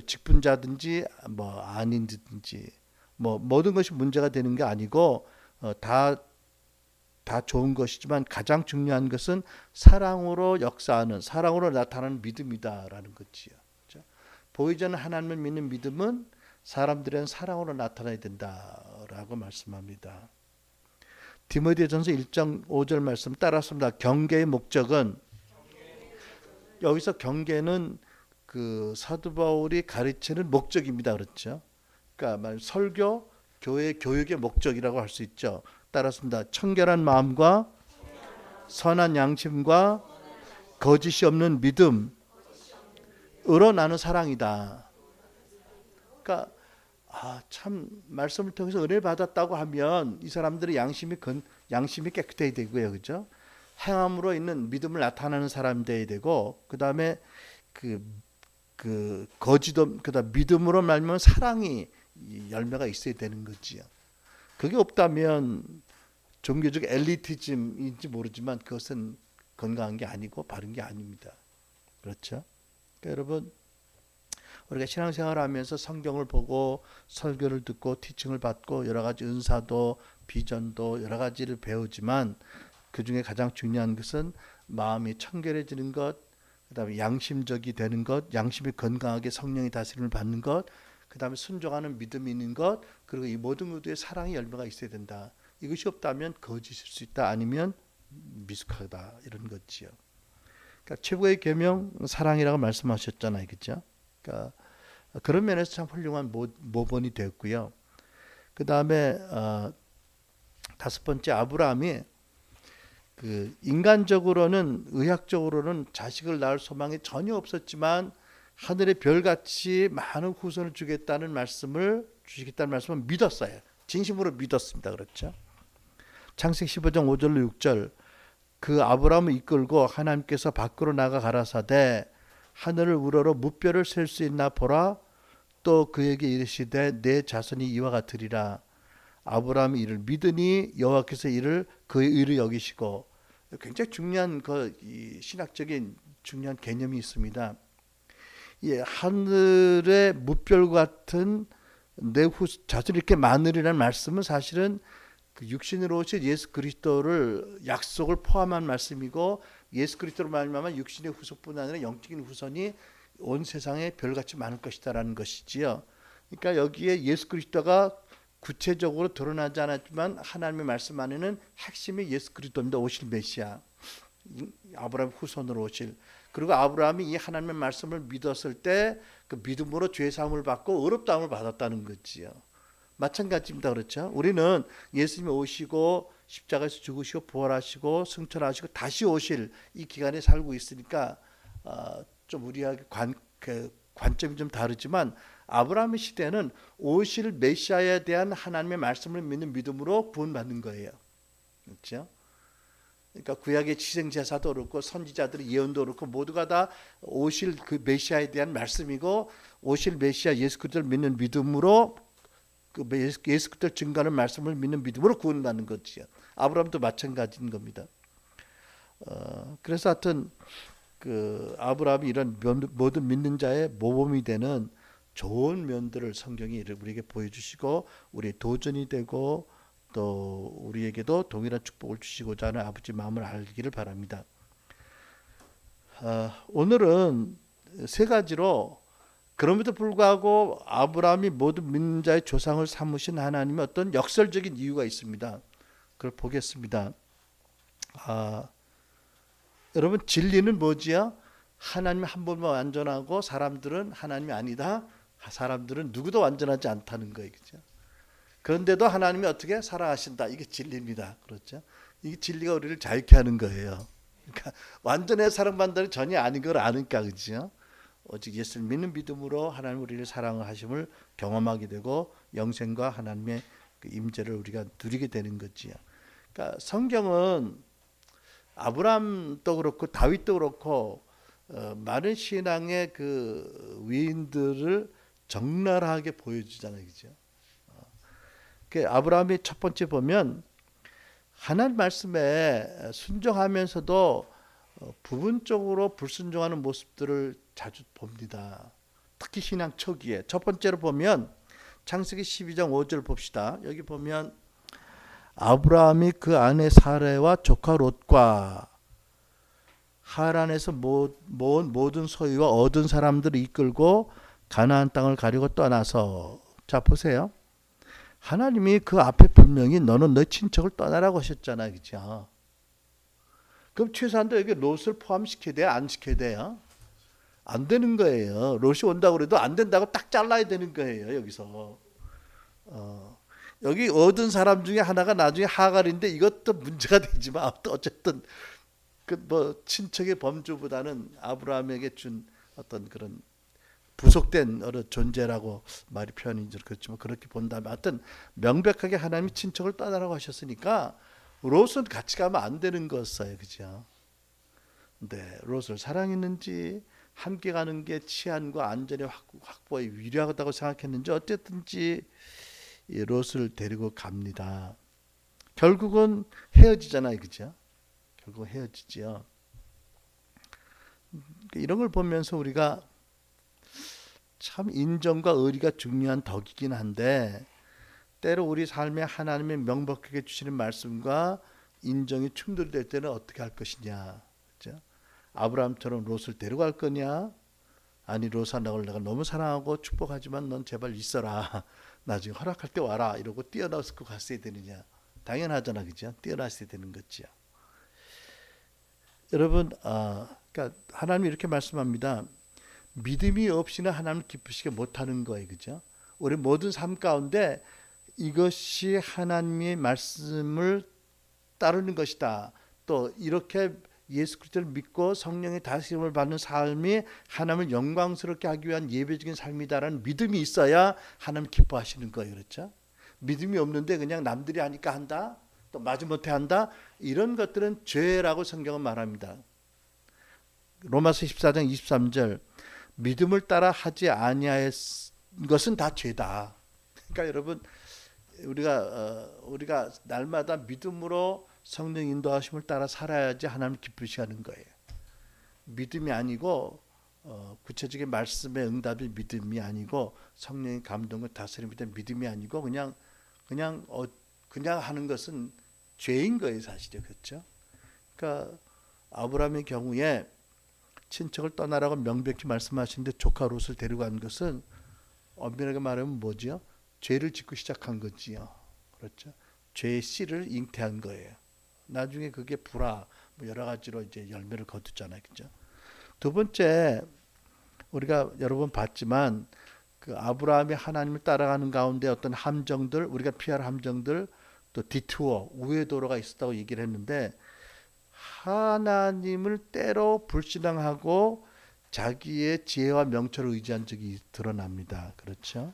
직분자든지 뭐 아닌든지 뭐 모든 것이 문제가 되는 게 아니고 다 좋은 것이지만 가장 중요한 것은 사랑으로 역사하는 사랑으로 나타나는 믿음이다라는 거지요. 그렇죠? 보이지 않는 하나님을 믿는 믿음은 사람들은 사랑으로 나타나야 된다라고 말씀합니다. 디모데전서 1장 5절 말씀 따랐습니다. 경계의 목적은 여기서 경계는 그 사도 바울이 가르치는 목적입니다. 그렇죠? 그러니까 설교, 교회 교육의 목적이라고 할 수 있죠. 따랐습니다. 청결한 마음과 선한 양심과 거짓이 없는 믿음으로 나는 사랑이다. 그러니까 참 말씀을 통해서 은혜를 받았다고 하면 이 사람들의 양심이 깨끗해야 되고요, 그죠? 행함으로 있는 믿음을 나타내는 사람이 돼야 되고, 그 다음에 그다음 믿음으로 말면 사랑이 열매가 있어야 되는 거지요. 그게 없다면 종교적 엘리티즘인지 모르지만 그것은 건강한 게 아니고 바른 게 아닙니다. 그렇죠? 그러니까 여러분, 우리가 신앙생활을 하면서 성경을 보고 설교를 듣고 티칭을 받고 여러 가지 은사도 비전도 여러 가지를 배우지만 그 중에 가장 중요한 것은 마음이 청결해지는 것, 그 다음에 양심적이 되는 것, 양심이 건강하게 성령의 다스림을 받는 것, 그 다음에 순종하는 믿음이 있는 것, 그리고 이 모든 것들에 사랑의 열매가 있어야 된다. 이것이 없다면 거짓일 수 있다. 아니면 미숙하다. 이런 거지요. 그러니까 최고의 계명 사랑이라고 말씀하셨잖아요. 그렇죠? 그러니까 그런 면에서 참 훌륭한 모본이 되었고요. 그 다음에 다섯 번째, 아브라함이 인간적으로는 의학적으로는 자식을 낳을 소망이 전혀 없었지만 하늘의 별같이 많은 후손을 주시겠다는 말씀을 믿었어요. 진심으로 믿었습니다. 그렇죠? 창세기 15장 5절로 6절, 그 아브라함을 이끌고 하나님께서 밖으로 나가 가라사대 하늘을 우러러 무뼈를 셀 수 있나 보라. 또 그에게 이르시되 내 자손이 이와 같으리라. 아브라함이 이를 믿으니 여호와께서 이를 그의 의로 여기시고. 굉장히 중요한 이 신학적인 중요한 개념이 있습니다. 하늘의 무별 같은 내 자손이 이렇게 많으리라는 말씀은 사실은 그 육신으로 오신 예수 그리스도를 약속을 포함한 말씀이고, 예수 그리스도로 말미암아 육신의 후손뿐 아니라 영적인 후손이 온 세상에 별같이 많을 것이다라는 것이지요. 그러니까 여기에 예수 그리스도가 구체적으로 드러나지 않았지만 하나님의 말씀 안에는 핵심이 예수 그리스도입니다. 오실 메시아, 아브라함 후손으로 오실. 그리고 아브라함이 이 하나님의 말씀을 믿었을 때 그 믿음으로 죄 사함을 받고 의롭다함을 받았다는 거지요. 마찬가지입니다. 그렇죠? 우리는 예수님이 오시고 십자가에서 죽으시고 부활하시고 승천하시고 다시 오실 이 기간에 살고 있으니까 좀 우리에게 관점이 좀 다르지만 아브라함의 시대는 오실 메시아에 대한 하나님의 말씀을 믿는 믿음으로 구원받는 거예요. 그렇죠? 그러니까 구약의 지생제사도 그렇고 선지자들의 예언도 그렇고 모두가 다 오실 그 메시아에 대한 말씀이고, 오실 메시아 예수 그리스도를 믿는 믿음으로 그 예수 그리스도 증거하는 말씀을 믿는 믿음으로 구원받는 거지요. 아브라함도 마찬가지인 겁니다. 그래서 하여튼 그 아브라함이 이런 모든 믿는 자의 모범이 되는 좋은 면들을 성경이 우리에게 보여주시고 우리의 도전이 되고 또 우리에게도 동일한 축복을 주시고자 하는 아버지 마음을 알기를 바랍니다. 오늘은 세 가지로 그럼에도 불구하고 아브라함이 모든 믿는 자의 조상을 삼으신 하나님의 어떤 역설적인 이유가 있습니다. 그걸 보겠습니다. 여러분, 진리는 뭐지요? 하나님이 한 분만 완전하고 사람들은 하나님이 아니다. 사람들은 누구도 완전하지 않다는 거예요. 그렇죠? 그런데도 하나님이 어떻게 사랑하신다. 이게 진리입니다. 그렇죠? 이게 진리가 우리를 자유케 하는 거예요. 그러니까 완전히 사랑받는 전혀 아닌 걸 아니까, 그렇죠? 오직 예수를 믿는 믿음으로 하나님 우리를 사랑하심을 경험하게 되고 영생과 하나님의 그 임재를 우리가 누리게 되는 거지요. 그러니까 성경은 아브라함도 그렇고 다윗도 그렇고 많은 신앙의 그 위인들을 적나라하게 보여주잖아요, 그죠? 아브라함이 첫 번째 보면 하나님 말씀에 순종하면서도 부분적으로 불순종하는 모습들을 자주 봅니다. 특히 신앙 초기에. 첫 번째로 보면 창세기 12장 5절 봅시다. 여기 보면 아브라함이 그 아내 사레와 조카 롯과 하란에서 모은 모든 소유와 얻은 사람들을 이끌고 가나안 땅을 가려고 떠나서, 자 보세요. 하나님이 그 앞에 분명히 너는 너 친척을 떠나라고 하셨잖아요. 그죠? 그럼 최소한도 여기 롯을 포함시켜야 돼요? 안 시켜야 돼요? 안 되는 거예요. 롯이 온다고 그래도 안 된다고 딱 잘라야 되는 거예요. 여기서. 여기 얻은 사람 중에 하나가 나중에 하갈인데 이것도 문제가 되지만 어쨌든 그 뭐 친척의 범주보다는 아브라함에게 준 어떤 그런 부속된 어느 존재라고 말이 표현이 그렇지만 그렇게 본다면 하여튼 명백하게 하나님이 친척을 떠나라고 하셨으니까 롯은 같이 가면 안 되는 거였어요. 그죠? 근데 롯을 사랑했는지 함께 가는 게 치안과 안전의 확보에 유리하다고 생각했는지 어쨌든지 이 롯을 데리고 갑니다. 결국은 헤어지잖아요. 그죠? 결국 헤어지죠. 이런 걸 보면서 우리가 참 인정과 의리가 중요한 덕이긴 한데 때로 우리 삶에 하나님의 명백하게 주시는 말씀과 인정이 충돌될 때는 어떻게 할 것이냐. 그렇죠? 아브라함처럼 롯을 데려갈 거냐? 아니 롯아 너를 내가 너무 사랑하고 축복하지만 넌 제발 있어라. 나중에 허락할 때 와라. 이러고 뛰어나서 갔어야 되느냐. 당연하잖아. 그죠? 뛰어났어야 되는 거죠. 여러분 그러니까 하나님이 이렇게 말씀합니다. 믿음이 없이는 하나님을 기쁘시게 못하는 거예요. 그죠? 우리 모든 삶 가운데 이것이 하나님의 말씀을 따르는 것이다. 또 이렇게 예수 그리스도를 믿고 성령의 다스림을 받는 삶이 하나님을 영광스럽게 하기 위한 예배적인 삶이다라는 믿음이 있어야 하나님 기뻐하시는 거예요. 그렇죠? 믿음이 없는데 그냥 남들이 하니까 한다. 또 마지못해 한다. 이런 것들은 죄라고 성경은 말합니다. 로마서 14장 23절 믿음을 따라 하지 아니하였 것은 다 죄다. 그러니까 여러분 우리가 날마다 믿음으로 성령 인도하심을 따라 살아야지 하나님 기쁘시하는 거예요. 믿음이 아니고 구체적인 말씀의 응답이 믿음이 아니고 성령의 감동과 다스림이 된 믿음이 아니고 그냥 하는 것은 죄인 거예요, 사실은. 그렇죠? 그러니까 아브라함의 경우에 친척을 떠나라고 명백히 말씀하시는데 조카 롯을 데려간 것은 엄밀하게 말하면 뭐지요? 죄를 짓고 시작한 거지요. 그렇죠? 죄의 씨를 잉태한 거예요. 나중에 그게 불화 뭐 여러 가지로 이제 열매를 거두잖아요. 그죠? 두 번째 우리가 여러 번 봤지만 그 아브라함이 하나님을 따라가는 가운데 어떤 함정들 우리가 피할 함정들 또 디투어 우회 도로가 있었다고 얘기를 했는데 하나님을 때로 불신앙하고 자기의 지혜와 명철을 의지한 적이 드러납니다. 그렇죠?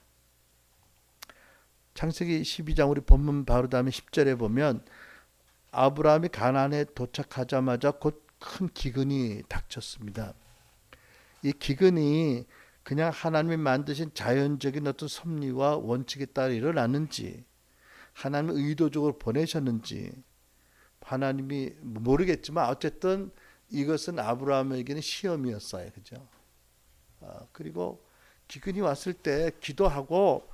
창세기 12장 우리 본문 바로 다음에 10절에 보면 아브라함이 가나안에 도착하자마자 곧 큰 기근이 닥쳤습니다. 이 기근이 그냥 하나님이 만드신 자연적인 어떤 섭리와 원칙에 따라 일어났는지 하나님이 의도적으로 보내셨는지 하나님이 모르겠지만 어쨌든 이것은 아브라함에게는 시험이었어요. 그죠? 그리고 기근이 왔을 때 기도하고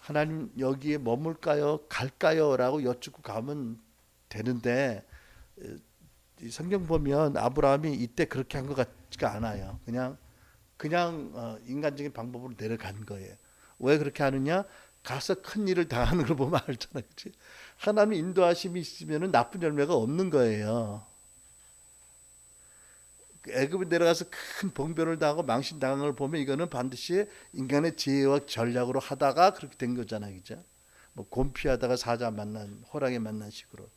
하나님 여기에 머물까요? 갈까요? 라고 여쭙고 가면 되는데 이 성경 보면 아브라함이 이때 그렇게 한 것 같지가 않아요. 그냥 인간적인 방법으로 내려간 거예요. 왜 그렇게 하느냐? 가서 큰 일을 당하는 걸 보면 알잖아요. 그치? 하나님의 인도하심이 있으면 나쁜 열매가 없는 거예요. 애굽에 내려가서 큰 봉변을 당하고 망신당한 걸 보면 이거는 반드시 인간의 지혜와 전략으로 하다가 그렇게 된 거잖아요. 그죠? 뭐 곰피하다가 사자 만난 호랑이 만난 식으로.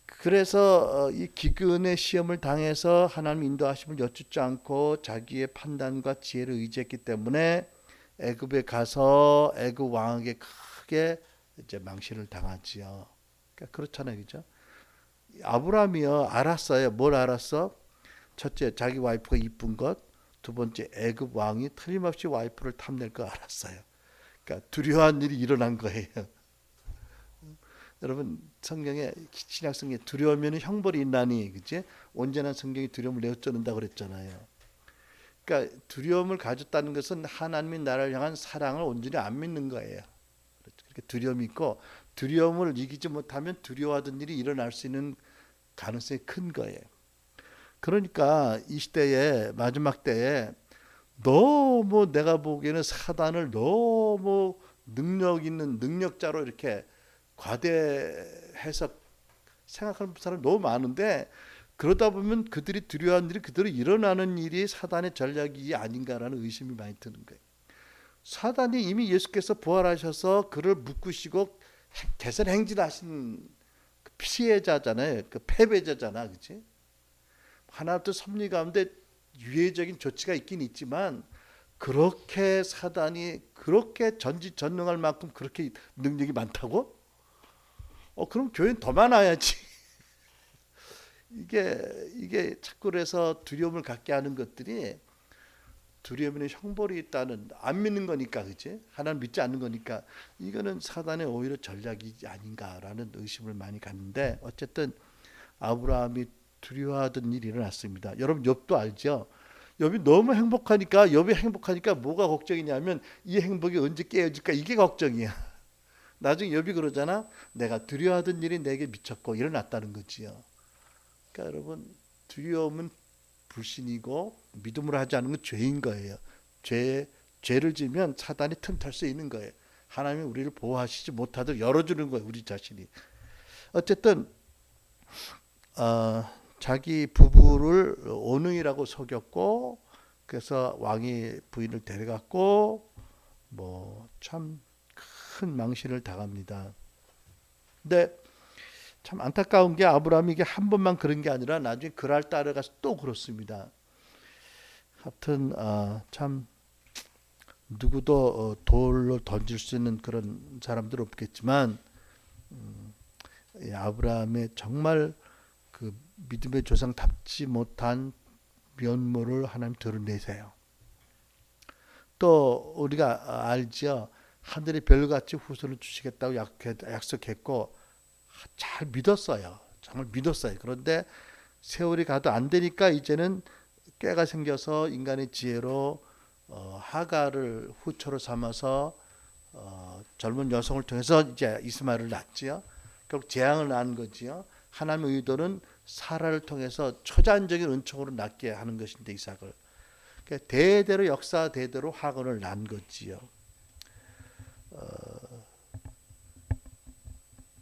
그래서 이 기근의 시험을 당해서 하나님 인도하심을 여쭙지 않고 자기의 판단과 지혜를 의지했기 때문에 애굽에 가서 애굽 왕에게 크게 이제 망신을 당하지요. 그러니까 그렇잖아요, 그죠? 아브라함이요 알았어요. 뭘 알았어? 첫째, 자기 와이프가 이쁜 것. 두 번째, 애굽 왕이 틀림없이 와이프를 탐낼 거 알았어요. 그러니까 두려워한 일이 일어난 거예요. 여러분 성경에 신약성경에 두려우면 형벌이 있나니 그치? 온전한 성경이 두려움을 내어쫓는다 그랬잖아요. 그러니까 두려움을 가졌다는 것은 하나님이 나를 향한 사랑을 온전히 안 믿는 거예요. 그렇게 두려움이 있고 두려움을 이기지 못하면 두려워하던 일이 일어날 수 있는 가능성이 큰 거예요. 그러니까 이 시대에 마지막 때에 너무 내가 보기에는 사단을 너무 능력 있는 능력자로 이렇게 과대해서 생각하는 사람이 너무 많은데 그러다 보면 그들이 두려워하는 일이 그대로 일어나는 일이 사단의 전략이 아닌가라는 의심이 많이 드는 거예요. 사단이 이미 예수께서 부활하셔서 그를 묶으시고 개선 행진하신 피해자잖아요. 그 패배자잖아, 그렇지? 하나님도 섭리 가운데 유예적인 조치가 있긴 있지만 그렇게 사단이 그렇게 전지전능할 만큼 그렇게 능력이 많다고? 그럼 교회는 더 많아야지. 이게 자꾸 그래서 두려움을 갖게 하는 것들이 두려움에는 형벌이 있다는 안 믿는 거니까 그치? 하나님 믿지 않는 거니까 이거는 사단의 오히려 전략이 아닌가라는 의심을 많이 갖는데 어쨌든 아브라함이 두려워하던 일이 일어났습니다. 여러분 욥도 알죠? 욥이 너무 행복하니까 뭐가 걱정이냐면 이 행복이 언제 깨어질까 이게 걱정이야. 나중에 욥이 그러잖아. 내가 두려워하던 일이 내게 미쳤고 일어났다는 거지요. 그러니까 여러분 두려움은 불신이고 믿음으로 하지 않은 건 죄인 거예요. 죄를 지면 사단이 틈탈 수 있는 거예요. 하나님이 우리를 보호하시지 못하도록 열어주는 거예요. 우리 자신이. 어쨌든 자기 부부를 오능이라고 속였고 그래서 왕이 부인을 데려갔고 뭐 참 큰 망신을 당합니다. 근데 참 안타까운 게 아브라함이 이게 한 번만 그런 게 아니라 나중에 그날 따라가서 또 그렇습니다. 하여튼 참 누구도 돌로 던질 수 있는 그런 사람들 없겠지만 아브라함의 정말 그 믿음의 조상답지 못한 면모를 하나님 드러내세요. 또 우리가 알죠. 하늘이 별같이 후손을 주시겠다고 약속했고 잘 믿었어요. 정말 믿었어요. 그런데 세월이 가도 안 되니까 이제는 꾀가 생겨서 인간의 지혜로 하가를 후처로 삼아서 젊은 여성을 통해서 이제 이스마엘을 낳지요. 결국 재앙을 낳은 거지요. 하나님의 의도는 사라를 통해서 초자연적인 은총으로 낳게 하는 것인데 이삭을 그러니까 대대로 역사 대대로 하간을 낳은 거지요.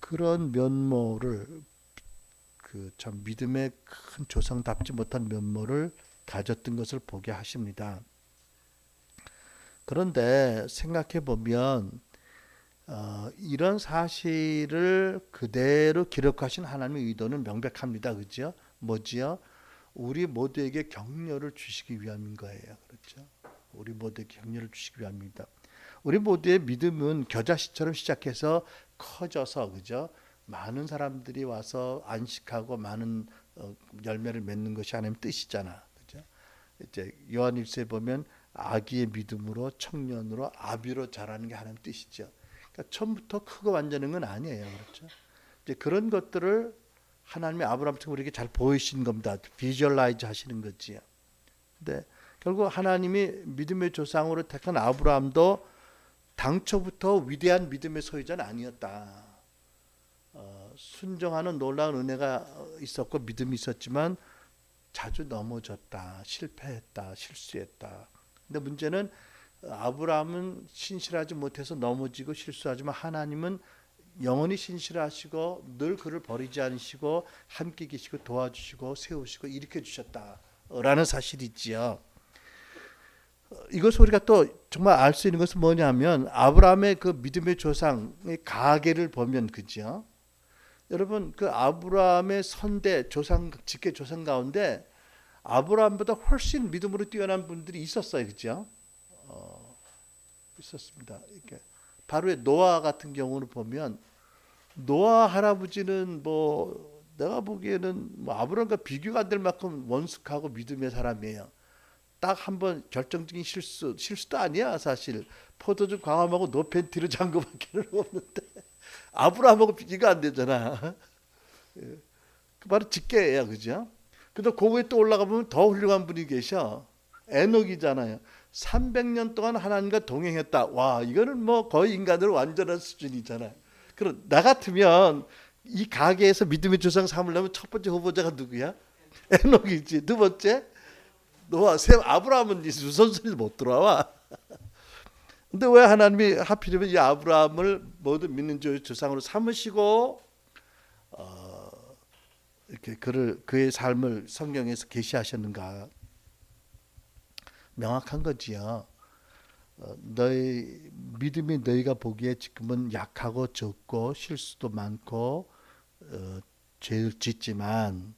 그런 면모를 그 참 믿음의 큰 조상답지 못한 면모를 가졌던 것을 보게 하십니다. 그런데 생각해 보면 이런 사실을 그대로 기록하신 하나님의 의도는 명백합니다. 그죠? 뭐지요? 우리 모두에게 격려를 주시기 위함인 거예요. 그렇죠? 우리 모두에게 격려를 주시기 위함입니다. 우리 모두의 믿음은 겨자씨처럼 시작해서 커져서 그죠? 많은 사람들이 와서 안식하고 많은 열매를 맺는 것이 하나님 뜻이잖아. 그죠? 이제 요한일서에 보면 아기의 믿음으로 청년으로 아비로 자라는 게 하나님 뜻이죠. 그러니까 처음부터 크고 완전한 건 아니에요. 그렇죠? 이제 그런 것들을 하나님의 아브라함처럼 우리에게 잘 보이신 겁니다. 비주얼라이즈 하시는 거지요. 근데 결국 하나님이 믿음의 조상으로 택한 아브라함도 당초부터 위대한 믿음의 소유자는 아니었다. 순종하는 놀라운 은혜가 있었고 믿음이 있었지만 자주 넘어졌다. 실패했다. 실수했다. 근데 문제는 아브라함은 신실하지 못해서 넘어지고 실수하지만 하나님은 영원히 신실하시고 늘 그를 버리지 않으시고 함께 계시고 도와주시고 세우시고 일으켜 주셨다라는 사실이 있지요. 이것을 우리가 또 정말 알 수 있는 것은 뭐냐면 아브라함의 그 믿음의 조상의 가계를 보면 그죠. 여러분 그 아브라함의 선대 조상 직계 조상 가운데 아브라함보다 훨씬 믿음으로 뛰어난 분들이 있었어요. 그죠? 있었습니다. 이렇게 바로 노아 같은 경우를 보면 노아 할아버지는 뭐 내가 보기에는 뭐 아브라함과 비교가 안 될 만큼 원숙하고 믿음의 사람이에요. 딱 한 번 결정적인 실수도 아니야 사실. 포도주 광함하고 노팬티를 잔 거밖에 없는데 아브라함하고 비교가 안 되잖아. 그 바로 직계예요, 그죠? 근데 그 위에 또 올라가 보면 더 훌륭한 분이 계셔. 에녹이잖아요. 300년 동안 하나님과 동행했다. 와, 이거는 뭐 거의 인간으로 완전한 수준이잖아요. 그럼 나 같으면 이 가게에서 믿음의 조상 삼으려면 첫 번째 후보자가 누구야? 에녹이지. 두 번째 노아, 셈 아브라함은 유선순위도 못 들어와. 근데 왜 하나님이 하필이면 이 아브라함을 모든 믿는 조상으로 삼으시고 이렇게 그의 삶을 성경에서 계시하셨는가? 명확한 거지요. 너희 믿음이 너희가 보기에 지금은 약하고 적고 실수도 많고 죄를 짓지만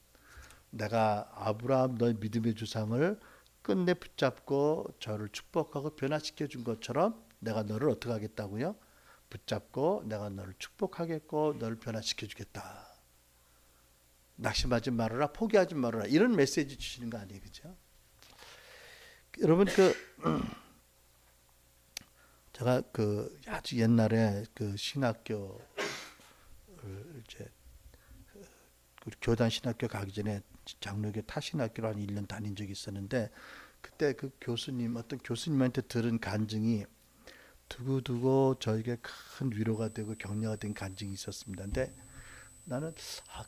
내가 아브라함 너의 믿음의 조상을 끝내 붙잡고 저를 축복하고 변화시켜 준 것처럼 내가 너를 어떻게 하겠다고요? 붙잡고 내가 너를 축복하겠고 너를 변화시켜 주겠다. 낙심하지 말아라, 포기하지 말아라. 이런 메시지 주시는 거 아니에요, 그죠? 여러분 제가 아주 옛날에 신학교를 이제 우리 교단 신학교 가기 전에 장로교 타신학교로 한 1년 다닌 적이 있었는데 그때 그 교수님 어떤 교수님한테 들은 간증이 두고두고 저에게 큰 위로가 되고 격려가 된 간증이 있었습니다. 근데 나는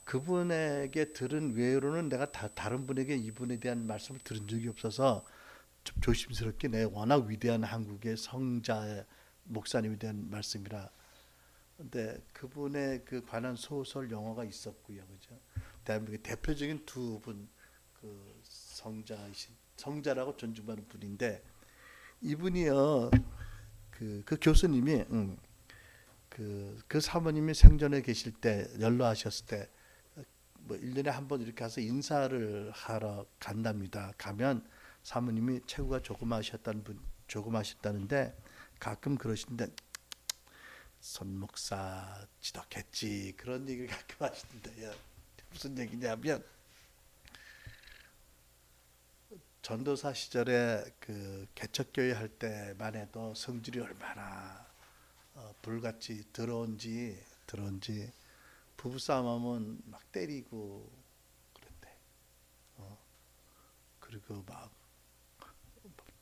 그분에게 들은 외로는 내가 다른 분에게 이분에 대한 말씀을 들은 적이 없어서 좀 조심스럽게 내 워낙 위대한 한국의 성자 목사님에 대한 말씀이라. 근데 그분의 관한 소설 영화가 있었고요, 그죠? 대한민국의 대표적인 두 분 성자라고 존중받는 분인데 이분이요 그 교수님이 그 사모님이 생전에 계실 때 연로하셨을 때 뭐 1년에 한 번 이렇게 가서 인사를 하러 간답니다. 가면 사모님이 체구가 조그마셨다는데 가끔 그러시는데 손 목사 지독했지 그런 얘기를 가끔 하시는데요. 무슨 얘기냐면 전도사 시절에 개척교회 할 때만 해도 성질이 얼마나 불같이 더러운지 부부싸움하면 막 때리고 그랬대. 그리고 막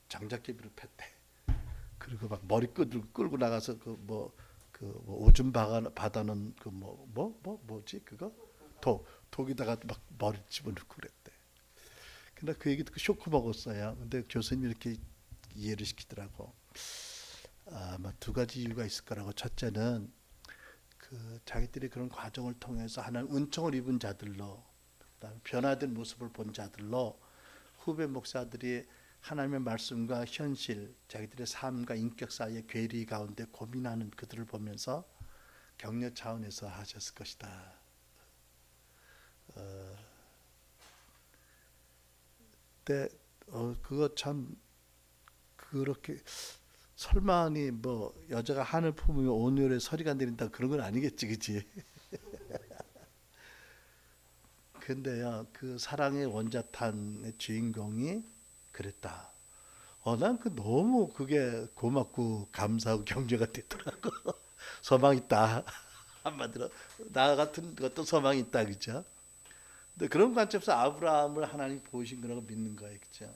장작개비로 팼대. 그리고 막 머리끈을 끌고 나가서 오줌 받아는 뭐지 그거 독에다가 막 머리 집어넣고 그랬대. 근데 그 얘기 듣고 쇼크 먹었어요. 근데 교수님이 이렇게 이해를 시키더라고. 아마 두 가지 이유가 있을 거라고. 첫째는 자기들이 그런 과정을 통해서 하나님 은총을 입은 자들로, 그다음에 변화된 모습을 본 자들로 후배 목사들이 하나님의 말씀과 현실, 자기들의 삶과 인격 사이의 괴리 가운데 고민하는 그들을 보면서 격려 차원에서 하셨을 것이다. 근데 그거 참 그렇게 설마니 뭐 여자가 한을 품으면 온유에 서리가 내린다 그런 건 아니겠지, 그치? 근데요 그 사랑의 원자탄의 주인공이 그랬다. 난 너무 그게 고맙고 감사하고 격려가 되더라고. 소망 있다. 한마디로 나 같은 것도 소망이 있다, 그죠? 근데 그런 관점에서 아브라함을 하나님 보신 거라고 믿는 거예요, 그죠?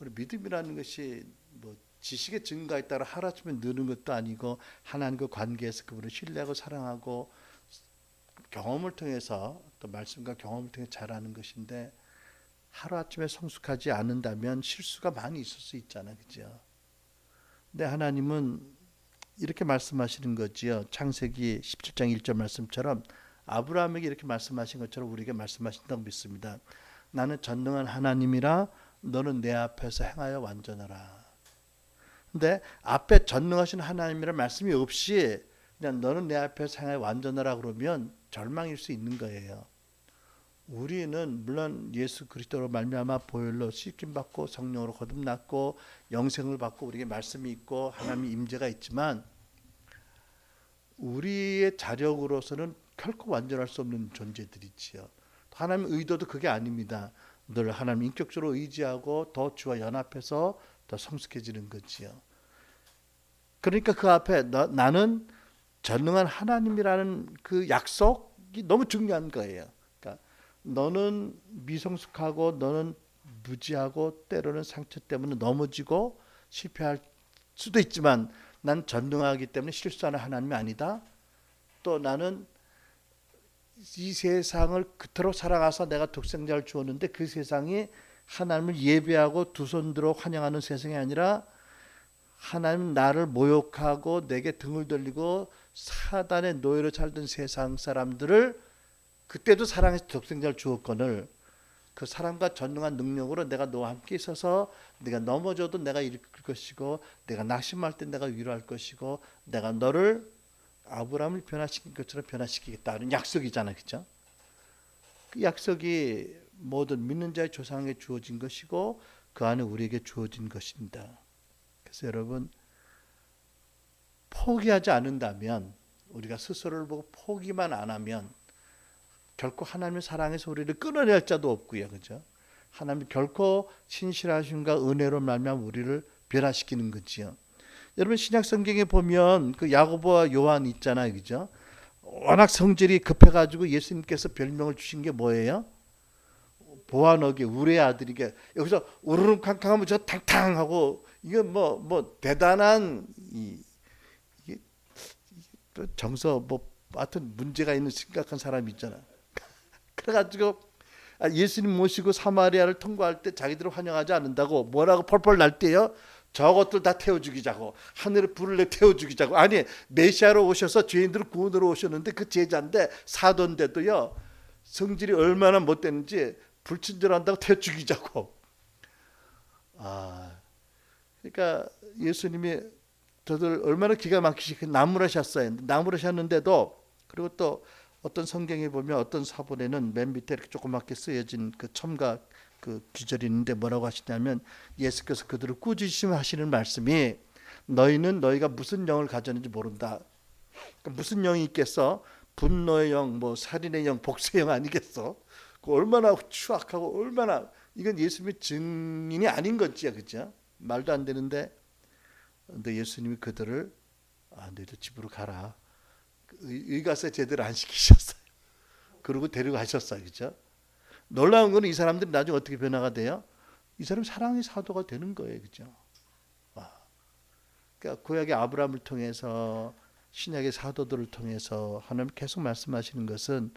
우리 믿음이라는 것이 뭐 지식의 증거가 있다고 하루아침에 느는 것도 아니고 하나님과 관계에서 그분을 신뢰하고 사랑하고 경험을 통해서 또 말씀과 경험을 통해 자라는 것인데 하루아침에 성숙하지 않는다면 실수가 많이 있을 수 있잖아요, 그죠? 근데 하나님은 이렇게 말씀하시는 거지요. 창세기 17장 1절 말씀처럼 아브라함에게 이렇게 말씀하신 것처럼 우리에게 말씀하신다고 믿습니다. 나는 전능한 하나님이라 너는 내 앞에서 행하여 완전하라. 근데 앞에 전능하신 하나님이라는 말씀이 없이 그냥 너는 내 앞에서 행하여 완전하라 그러면 절망일 수 있는 거예요. 우리는 물론 예수 그리스도로 말미암아 보혈로 씻김 받고 성령으로 거듭났고 영생을 받고 우리에게 말씀이 있고 하나님의 임재가 있지만 우리의 자력으로서는 결코 완전할 수 없는 존재들이지요. 하나님의 의도도 그게 아닙니다. 늘 하나님 인격적으로 의지하고 더 주와 연합해서 더 성숙해지는 거지요. 그러니까 그 앞에 나는 전능한 하나님이라는 그 약속이 너무 중요한 거예요. 그러니까 너는 미성숙하고 너는 무지하고 때로는 상처 때문에 넘어지고 실패할 수도 있지만 난 전능하기 때문에 실수하는 하나님이 아니다. 또 나는 이 세상을 그토록 살아가서 내가 독생자를 주었는데 그 세상이 하나님을 예배하고 두 손 들어 환영하는 세상이 아니라 하나님 나를 모욕하고 내게 등을 돌리고 사단의 노예로 살던 세상 사람들을 그때도 사랑해서 독생자를 주었거늘 그 사랑과 전능한 능력으로 내가 너와 함께 있어서 네가 넘어져도 내가 일으킬 것이고 내가 낙심할 때 내가 위로할 것이고 내가 너를 아브라함을 변화시킨 것처럼 변화시키겠다는 약속이잖아요, 그렇죠? 그 약속이 모든 믿는 자의 조상에게 주어진 것이고 그 안에 우리에게 주어진 것입니다. 그래서 여러분 포기하지 않는다면, 우리가 스스로를 보고 포기만 안 하면 결코 하나님의 사랑에서 우리를 끊어낼 자도 없고요, 그죠? 하나님 결코 신실하심과 은혜로 말미암아 우리를 변화시키는 거지요. 여러분 신약 성경에 보면 그 야고보와 요한 있잖아요, 그죠? 워낙 성질이 급해가지고 예수님께서 별명을 주신 게 뭐예요? 보아너게 우리의 아들이게. 여기서 우르릉캉캉하면 저 탕탕하고 이건 뭐 대단한 이게 정서 뭐 하여튼 문제가 있는 심각한 사람이 있잖아. 그래가지고 예수님 모시고 사마리아를 통과할 때 자기들을 환영하지 않는다고 뭐라고 펄펄 날 때요. 저것들 다 태워 죽이자고, 하늘에 불을 내 태워 죽이자고. 아니 메시아로 오셔서 죄인들을 구원으로 오셨는데 그 제자인데 사도인데도요 성질이 얼마나 못됐는지 불친절한다고 태워 죽이자고. 그러니까 예수님이 저들 얼마나 기가 막히게 나무라셨어요. 나무라셨는데도, 그리고 또 어떤 성경에 보면 어떤 사본에는 맨 밑에 이렇게 조그맣게 쓰여진 그 첨가 그 규절이 있는데 뭐라고 하시냐면, 예수께서 그들을 꾸짖으시며 하시는 말씀이 너희는 너희가 무슨 영을 가졌는지 모른다. 그러니까 무슨 영이 있겠어? 분노의 영, 뭐 살인의 영, 복수의 영 아니겠어? 그 얼마나 추악하고 얼마나, 이건 예수님의 증인이 아닌 거지요, 그죠? 말도 안 되는데, 근데 예수님이 그들을 너희들 집으로 가라. 의가서 제대로 안 시키셨어요. 그리고 데려가셨어요, 그죠? 놀라운 건 이 사람들이 나중에 어떻게 변화가 돼요? 이 사람 사랑의 사도가 되는 거예요, 그죠? 그러니까 구약의 아브라함을 통해서 신약의 사도들을 통해서 하나님 계속 말씀하시는 것은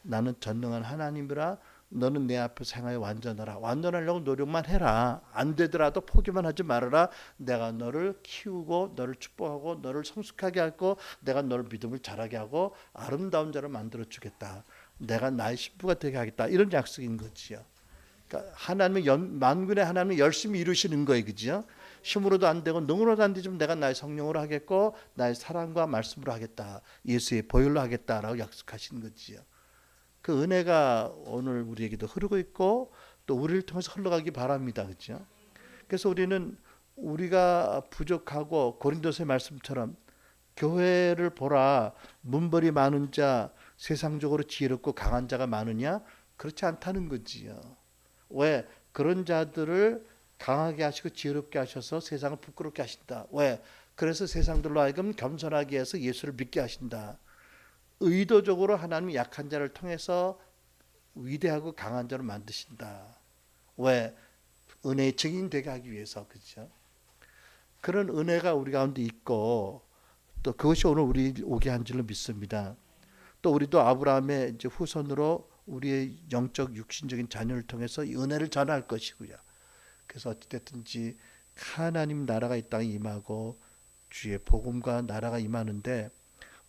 나는 전능한 하나님이라 너는 내 앞에서 행하여 완전하라. 완전하려고 노력만 해라. 안 되더라도 포기만 하지 말아라. 내가 너를 키우고 너를 축복하고 너를 성숙하게 하고 내가 너를 믿음을 자라게 하고 아름다운 자로 만들어 주겠다. 내가 나의 신부가 되게 하겠다. 이런 약속인 거지요. 그러니까 하나님의 만군의 하나님이 열심히 이루시는 거예요, 그죠? 힘으로도 안 되고 능으로도 안 되지만 내가 나의 성령으로 하겠고 나의 사랑과 말씀으로 하겠다. 예수의 보혈로 하겠다라고 약속하시는 거지요. 그 은혜가 오늘 우리에게도 흐르고 있고 또 우리를 통해서 흘러가기 바랍니다, 그렇죠? 그래서 우리는 우리가 부족하고 고린도서의 말씀처럼 교회를 보라, 문벌이 많은 자, 세상적으로 지혜롭고 강한 자가 많으냐? 그렇지 않다는 거지요. 왜? 그런 자들을 강하게 하시고 지혜롭게 하셔서 세상을 부끄럽게 하신다. 왜? 그래서 세상들로 하여금 겸손하게 해서 예수를 믿게 하신다. 의도적으로 하나님이 약한 자를 통해서 위대하고 강한 자를 만드신다. 왜? 은혜의 증인 되게 하기 위해서, 그렇죠? 그런 은혜가 우리 가운데 있고 또 그것이 오늘 우리 오게 한 줄로 믿습니다. 또 우리도 아브라함의 이제 후손으로 우리의 영적 육신적인 자녀를 통해서 이 은혜를 전할 것이고요. 그래서 어찌됐든지 하나님 나라가 이 땅에 임하고 주의 복음과 나라가 임하는데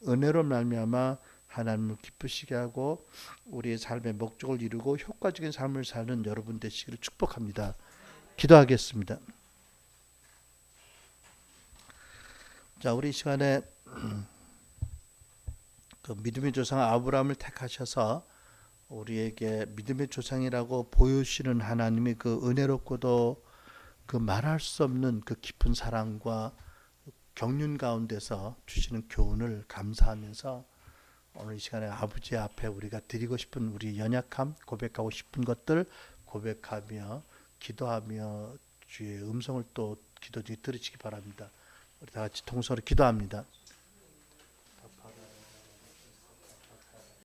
은혜로 말미암아 하나님을 기쁘시게 하고 우리의 삶의 목적을 이루고 효과적인 삶을 사는 여러분 되시기를 축복합니다. 기도하겠습니다. 자, 우리 이 시간에 그 믿음의 조상 아브라함을 택하셔서 우리에게 믿음의 조상이라고 보여주시는 하나님의 그 은혜롭고도 그 말할 수 없는 그 깊은 사랑과 경륜 가운데서 주시는 교훈을 감사하면서 오늘 이 시간에 아버지 앞에 우리가 드리고 싶은 우리 연약함, 고백하고 싶은 것들 고백하며 기도하며 주의 음성을 또 기도 중에 들으시기 바랍니다. 우리 다 같이 통성으로 기도합니다.